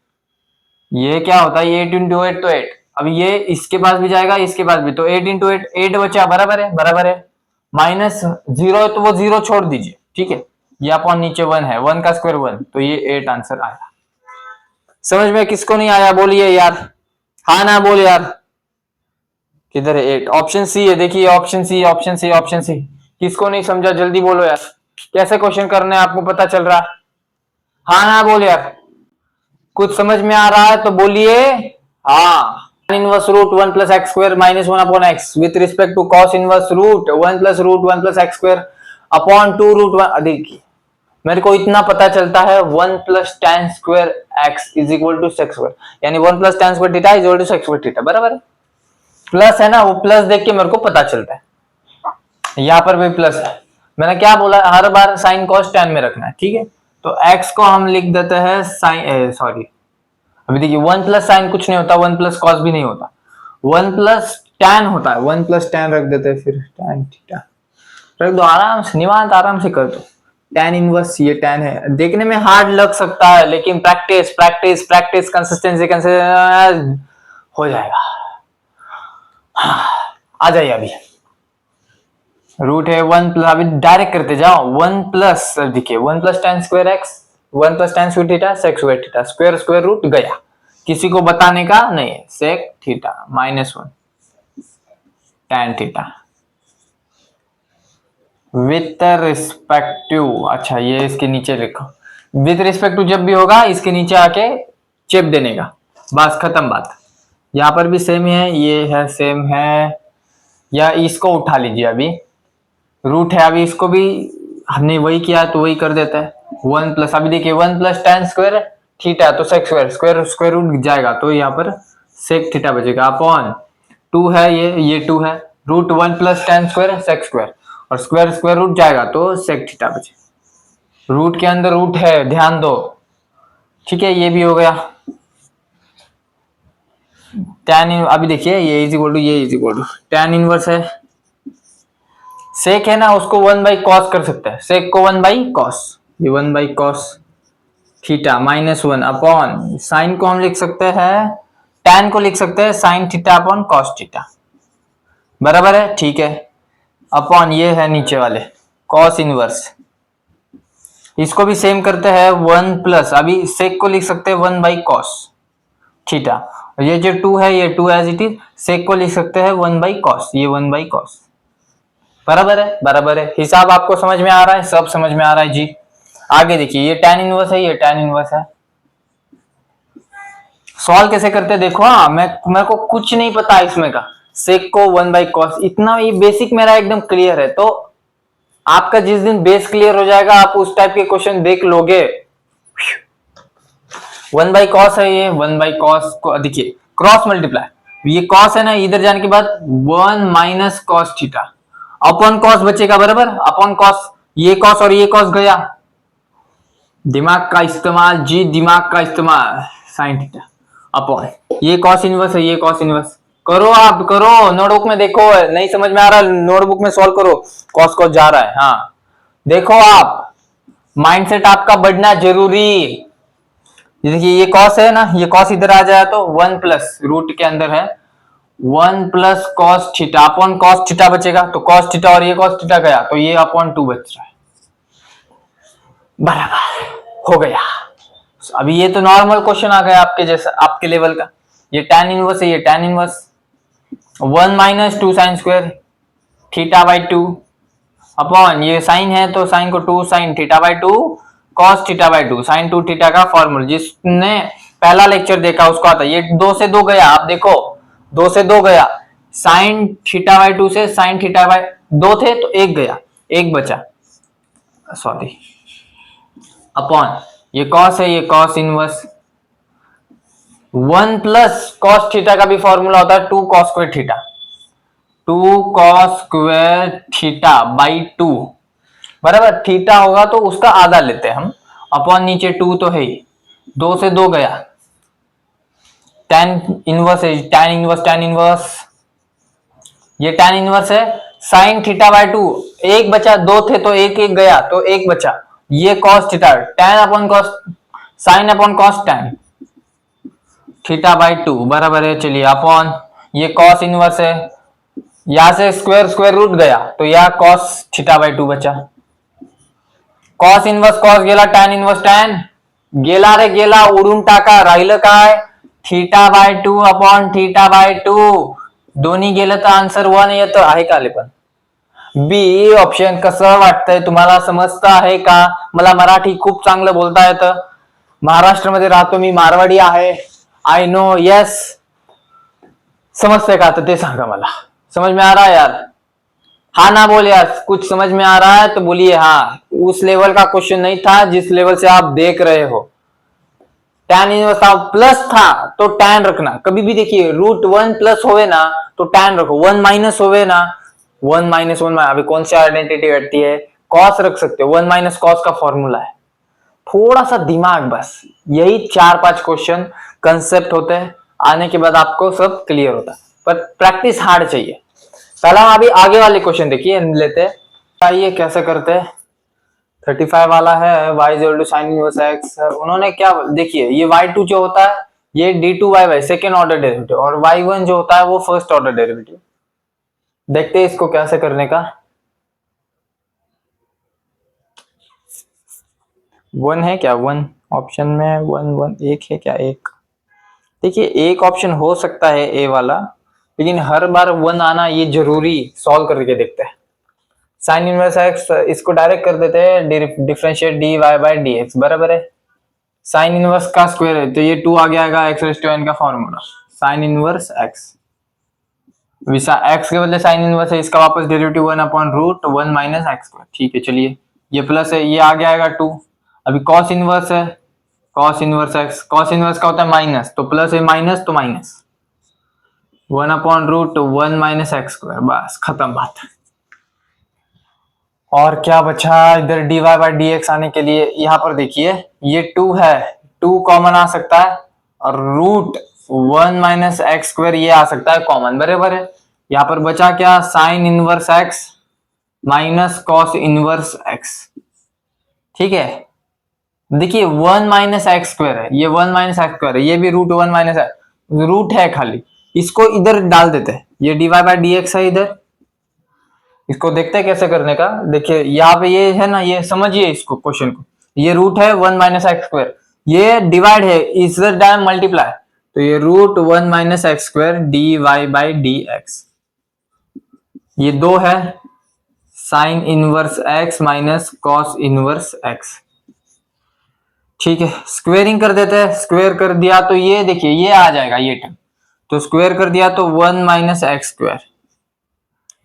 ये क्या होता है 8 इंटू 8 तो 8, अब ये इसके पास भी जाएगा इसके पास भी, तो 8 इंटू 8 8 बचा, बराबर है, बराबर है, -0 है तो वो 0 छोड़ दीजिए, ठीक है, ये अपॉन नीचे 1 है, 1 का स्क्वायर 1, तो ये 8 आंसर आया। समझ में किसको नहीं आया बोलिए यार, हाँ ना बोल यार, किधर है 8, ऑप्शन सी है, देखिए option C, option C, option C, किसको नहीं समझा जल्दी बोलो यार, कैसे क्वेश्चन करने हैं आपको पता चल रहा है, हाँ ना बोल यार, कुछ समझ में आ रहा है तो बोलिए हाँ। Inverse root 1 plus x square minus 1 upon x with respect to cos inverse root 1 plus root 1 plus x square upon 2 root 1, देखिए मेरे को इतना पता चलता है 1 plus tan square x is equal to sec square, यानी 1 plus tan square theta is equal to sec square theta, बराबर है, प्लस है ना, वो प्लस देख के मेरे को पता चलता है, यहाँ पर भी प्लस है, मैंने क्या बोला हर बार साइन कॉस tan में रखना है, ठीक है, तो x को हम लिख देते हैं साइन, सॉरी अभी देखिए 1 प्लस साइन कुछ नहीं होता, 1 प्लस कॉस भी नहीं होता, 1 प्लस tan होता है, 1 प्लस tan रख देते हैं, फिर tan थीटा रख दो, आराम से निवांत आराम से कर दो, tan इनवर्स ये tan है, देखने में हार्ड लग सकता है लेकिन प्रैक्टिस प्रैक्टिस प्रैक्टिस कंसिस्टेंसी हो जाएगा। आ जाइए, अभी रूट है 1 प्लस, अभी डायरेक्ट करते जाओ, 1 प्लस देखिए 1 plus tan square x 1 plus tan square theta sec square theta, square square root गया, किसी को बताने का नहीं है, sec theta -1 tan theta with respect to, अच्छा ये इसके नीचे लिखो, विथ रिस्पेक्ट टू जब भी होगा इसके नीचे आके चेप देने का, बस खत्म बात, यहाँ पर भी सेम है, ये है सेम है, या इसको उठा लीजिए, अभी रूट है, अभी इसको भी हमने वही किया तो वही कर देता है, 1 प्लस, अभी देखिए 1 प्लस tan स्क्वायर थीटा तो sec square, square square root जाएगा तो यहाँ पर सेक थीटा बचेगा, अपॉन 2 है, ये 2 है, root 1 plus tan square sec square, और स्क्वायर स्क्वायर रूट जाएगा तो सेक थीटा बचे, रूट के अंदर रूट है ध्यान दो, ठीक है, ये भी हो गया, tan अभी देखिए ये इज इक्वल टू ये is equal to tan inverse है, सेक है ना उसको 1 बाई कॉस कर सकते हैं, सेक को 1 बाई कॉस, ये 1 by cos theta -1 upon sine को हम लिख सकते हैं, tan को लिख सकते हैं sine theta upon cos theta, बराबर है, ठीक है, अपॉन ये है नीचे वाले कॉस इनवर्स, इसको भी सेम करते हैं 1 प्लस, अभी सेक को लिख सकते हैं 1 बाई कॉस थीटा, ये जो 2 है ये 2 एज इट इज, सेक को लिख सकते हैं 1 बाई कॉस, ये 1 बाई कॉस, बराबर है, बराबर है, हिसाब आपको समझ में आ रहा है, सब समझ में आ रहा है जी। आगे देखिए ये tan इनवर्स है, ये tan इनवर्स है, सॉल्व कैसे करते देखो, हाँ मेरे को कुछ नहीं पता इसमें का, सेक को 1 बाई कॉस, इतना ये बेसिक मेरा एकदम क्लियर है, तो आपका जिस दिन बेस क्लियर हो जाएगा आप उस टाइप के क्वेश्चन देख लोगे। 1 बाई कॉस है, ये 1 बाई कॉस को देखिए क्रॉस मल्टीप्लाई, ये कॉस है ना, इधर जाने के बाद 1 minus cos theta upon cos बचेगा, बराबर, अपॉन कॉस, ये कॉस और ये कॉस गया, दिमाग का इस्तेमाल जी, दिमाग का इस्तेमाल, साइन थीटा अपॉन ये कॉस इनवर्स है, ये कॉस इनवर्स, करो आप करो, नोटबुक में देखो, नहीं समझ में आ रहा नोटबुक में सॉल्व करो, कॉस कॉस जा रहा है, हाँ देखो आप, माइंडसेट आपका बढ़ना जरूरी, देखिए ये कॉस है ना, ये कॉस इधर आ जाए तो 1 प्लस रूट के अंदर है 1 plus cos theta upon cos theta बचेगा, तो कॉस थीटा और ये कॉस थीटा गया तो ये अपॉन 2 बच रहा है, बराबर हो गया। अभी ये तो नॉर्मल क्वेश्चन आ गया आपके जैसा, आपके लेवल का। ये tan इनवर्स है, ये tan inverse 1 minus 2 sine square theta by 2 upon ये साइन है तो साइन को 2 sine theta by 2 cos theta by 2 sine 2 theta का फॉर्मूला, जिसने पहला लेक्चर देखा उसको आता। ये 2 से 2 गया, आप देखो 2 से 2 गया, साइन थीटा बाई 2 से साइन थीटा बाई 2 थे तो 1 गया, 1 बचा, सॉरी, अपॉन ये कॉस है, ये cos inverse 1 plus cos theta का भी फॉर्मूला होता है 2 cos square theta, 2 cos square theta by 2, बराबर। थीटा होगा तो उसका आधा लेते हैं हम, अपॉन नीचे 2 तो है ही, 2 से 2 गया, tan इनवर्स है, tan इनवर्स tan इनवर्स, ये tan इनवर्स है साइन थीटा बाई 2, 1 बचा, 2 थे तो 1 1 गया तो 1 बचा, ये cos theta tan upon cos sine upon cos tan theta by 2 बराबर है, चलिए अपॉन ये cos इनवर्स है, यहां से स्क्वायर स्क्वायर रूट गया तो यह cos थीटा बाई 2 बचा, cos इनवर्स cos गेला, tan इनवर्स tan गेला रे गेला, उडून टाका, राहिलं काय theta by 2 upon theta by 2, दोन्ही गेलं तर आन्सर 1 येतं, आहे का आले पण? बी ऑप्शन कसं वाटतंय तुम्हाला, समजतं आहे का? मला मराठी खूप चांगलं बोलता येतं, महाराष्ट्रामध्ये राहतो मी, मारवाडी आहे, आय नो, यस, समजतंय का आता ते सांगा मला, समझ में आ रहा है यार? हाँ ना बोले यार, कुछ समझ में आ रहा है तो बोलिए हाँ। उस लेवल का क्वेश्चन नहीं था जिस लेवल से आप देख रहे हो। tan इनवर्स प्लस था तो tan रखना, कभी भी देखिए रूट 1 प्लस होवे ना तो tan रखो, 1 माइनस होवे ना 1 माइनस 1, अभी कौन सी आइडेंटिटी बैठती है, कॉस रख सकते हो, 1 माइनस कॉस का फॉर्मूला है, थोड़ा सा दिमाग बस, यही 4-5 क्वेश्चन कंसेप्ट होते हैं, आने के बाद आपको सब क्लियर होता है, पर प्रैक्टिस हार्ड चाहिए। पहला अभी आगे वाले क्वेश्चन देखिए लेते हैं, आइए कैसे करते हैं। 35 वाला है y equal to sine inverse x, उन्होंने क्या, देखिए ये y2 जो होता है ये d2y सेकेंड ऑर्डर डेरिवेटिव, और y1 जो होता है वो फर्स्ट ऑर्डर डेरिवेटिव। देखते हैं इसको कैसे करने का। 1 है क्या, 1 ऑप्शन में 1 एक है क्या, एक, देखिए एक ऑप्शन हो सकता है ए वाला, लेकिन हर बार 1 आना ये जरूरी, सॉल्व करके देखते हैं। साइन इनवर्स एक्स, इसको डायरेक्ट कर देते हैं differentiate d y by d x, बराबर है साइन इनवर्स का स्क्वायर है तो ये 2 आ गया एक्स रेज़ टू n का formula, sine inverse x, x के बदले साइन इनवर्स है, इसका वापस derivative 1 upon root 1 minus x square, ठीक है, चलिए ये प्लस है, ये आ गया 2, अभी कॉस इनवर्स है, cos inverse x, cos inverse का होता है माइनस, तो प्लस है माइनस तो minus 1 upon root 1 minus x square, बस खत्म बात। और क्या बचा इधर, d y by d x आने के लिए यहाँ पर देखिए ये 2 है, 2 कॉमन आ सकता है, और रूट 1 माइनस एक्स स्क्वायर ये आ सकता है कॉमन, बराबर है। यहाँ पर बचा क्या, sign inverse x minus cos inverse x, ठीक है। देखिए 1 माइनस एक्स स्क्वायर है, ये 1 माइनस एक्स स्क्वायर है, ये भी रूट 1 माइनस रूट है खाली, इसको इधर डाल देते हैं, ये d y by d x है इधर, इसको देखते हैं कैसे करने का। देखिए यहाँ पे ये है ना, ये समझिए इसको क्वेश्चन को, ये रूट है 1 माइनस एक्स स्क्वायर, ये डिवाइड है, इधर टाइम मल्टीप्लाई, तो ये root 1 minus x square d y by d x, ये 2 है sine inverse x minus cos inverse x, ठीक है। स्क्वेयरिंग कर देते हैं, स्क्वेयर कर दिया तो ये देखिए ये आ जाएगा ये टर्म, तो स्क्वेयर कर दिया तो 1 माइनस एक्स स्क्वायर,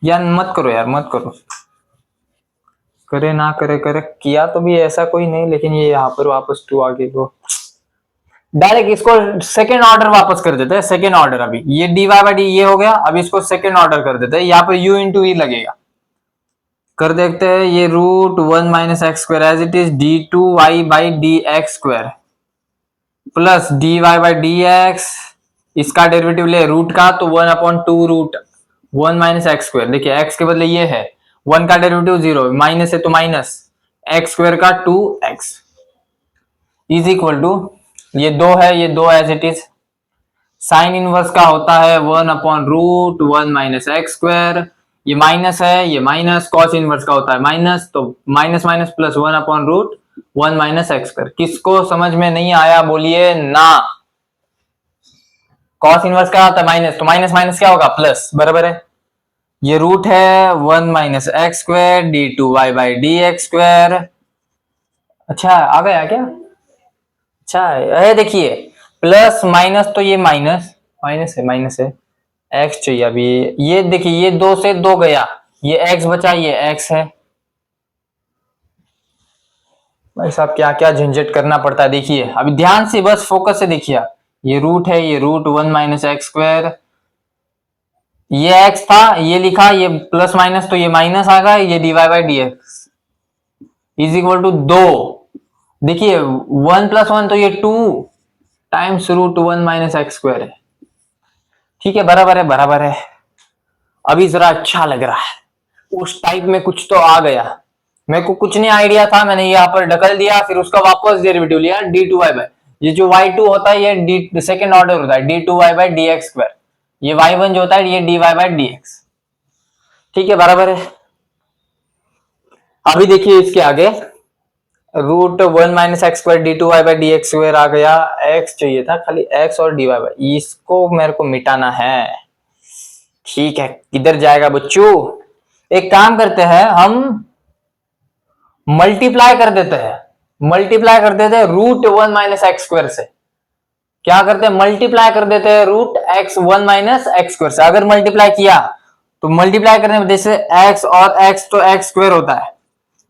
यार मत करो यार, मत करो, करे ना करे, करे किया तो भी ऐसा कोई नहीं, लेकिन ये यहाँ पर वापस 2 आगे को डायरेक्ट इसको सेकेंड ऑर्डर वापस कर देते हैं, सेकेंड ऑर्डर, अभी ये डी वाई बाई डी ये हो गया, अभी इसको सेकेंड ऑर्डर कर देते हैं, यहाँ पर u इंटू ई लगेगा, कर देखते हैं, ये root 1 minus x square as it is d two y by d x square plus d y by d x, इसका डेरिवेटिव ले रूट का तो 1 अपॉन 2 रूट 1 माइनस एक्स स्क्वायर, देखिए एक्स के बदले ये है, 1 का डेरिवेटिव 0, माइनस है तो माइनस एक्स स्क्वायर का 2x इज इक्वल टू, ये 2 है, ये 2 as it is, sine inverse का होता है 1/√1 - x²। ये माइनस है, ये माइनस। कॉस इनवर्स का होता है माइनस, तो माइनस माइनस प्लस 1/√1 - x²। किसको समझ में नहीं आया बोलिए ना। कॉस इनवर्स का आता है माइनस, तो माइनस माइनस क्या होगा, प्लस, बराबर है। ये रूट है 1 - x² d2y/dx²। अच्छा आ गया क्या? अच्छा है, देखिए प्लस माइनस, तो ये माइनस माइनस है। एक्स चाहिए अभी। ये देखिए, ये 2 से 2 गया, ये एक्स बचा, ये एक्स है। भाई साहब क्या क्या झंझट करना पड़ता है। देखिए अभी ध्यान से, बस फोकस से देखिए आप। ये रूट है, ये √1 - x²। ये एक्स था, ये लिखा, ये प्लस माइनस, तो ये माइनस आ गया। ये dy/dx इज इक्वल टू 2। देखिए 1 + 1 तो ये 2 टाइम्स √1 - x² है। ठीक है, बराबर है, बराबर है। अभी जरा अच्छा लग रहा है, उस टाइप में कुछ तो आ गया। मेरे को कुछ नहीं आइडिया था, मैंने यहाँ पर ढकल दिया, फिर उसका वापस डेरिवेटिव लिया d2y/। ये जो y2 होता है, ये d सेकेंड ऑर्डर होता है, d2y/dx²। ये y1 जो होता है, ये dy/dx। ठीक है, बराबर है। अभी देखिए इसके आगे, √1 - x² d2y/dx² आ गया। x चाहिए था, खाली x और dy, इसको मेरे को मिटाना है। ठीक है, किधर जाएगा बच्चों? एक काम करते हैं, हम मल्टीप्लाई कर देते हैं। मल्टीप्लाई कर देते हैं √1 - x² से। क्या करते हैं, मल्टीप्लाई कर देते हैं √1 - x² से। अगर मल्टीप्लाई किया तो मल्टीप्लाई करने में जैसे x और x तो x² होता है,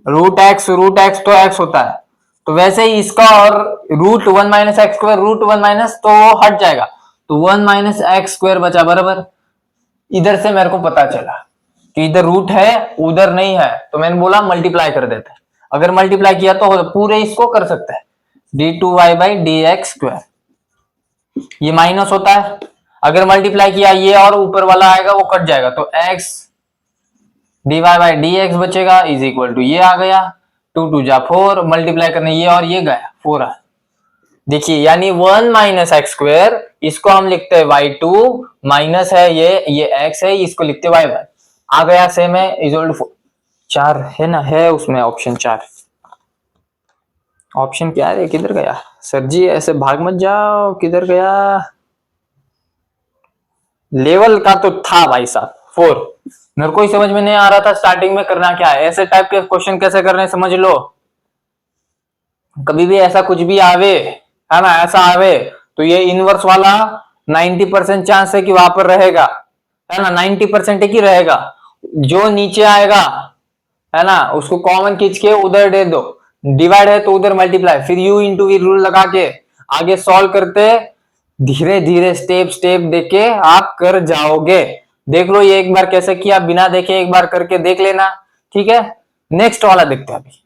√x तो x होता है, तो वैसे ही इसका और √1 - x² √1 तो हट जाएगा, तो 1 - x² बचा, बराबर। इधर से मेरे को पता चला कि इधर रूट है, उधर नहीं है, तो मैंने बोला मल्टीप्लाई कर देते हैं। अगर मल्टीप्लाई किया तो पूरे इसको कर सकते हैं, d2y/dx²। ये माइनस होता है, अगर मल्टीप्लाई किया ये और ऊपर वाला आएगा, वो कट जाएगा, तो x dy/dx बचेगा इज इक्वल टू ये आ गया 2 × 2 = 4। मल्टीप्लाई करने ये और ये गया 4 आ। देखिए यानी 1 - x², इसको हम लिखते हैं y2, माइनस है ये x है, इसको लिखते y1 आ गया। सेम है, इज इक्वल टू 4 है ना, है उसमें ऑप्शन 4। ऑप्शन क्या है, किधर गया सर जी? ऐसे भाग मत जाओ, किधर गया? लेवल का तो था भाई साहब 4। मेरे को ही समझ में नहीं आ रहा था स्टार्टिंग में करना क्या है। ऐसे टाइप के क्वेश्चन कैसे करने, समझ लो। कभी भी ऐसा कुछ भी आवे, है ना, ऐसा आवे तो ये इनवर्स वाला 90% चांस है कि वहां पर रहेगा, है ना, 90% ही रहेगा। जो नीचे आएगा, है ना, उसको कॉमन खींच के उधर दे दो। डिवाइड है तो उधर मल्टीप्लाई, फिर u इंटू वी रूल लगा के आगे सॉल्व करते, धीरे धीरे स्टेप स्टेप देके आप कर जाओगे। देख लो ये एक बार कैसे किया, बिना देखे एक बार करके देख लेना। ठीक है, नेक्स्ट वाला देखते हैं अभी।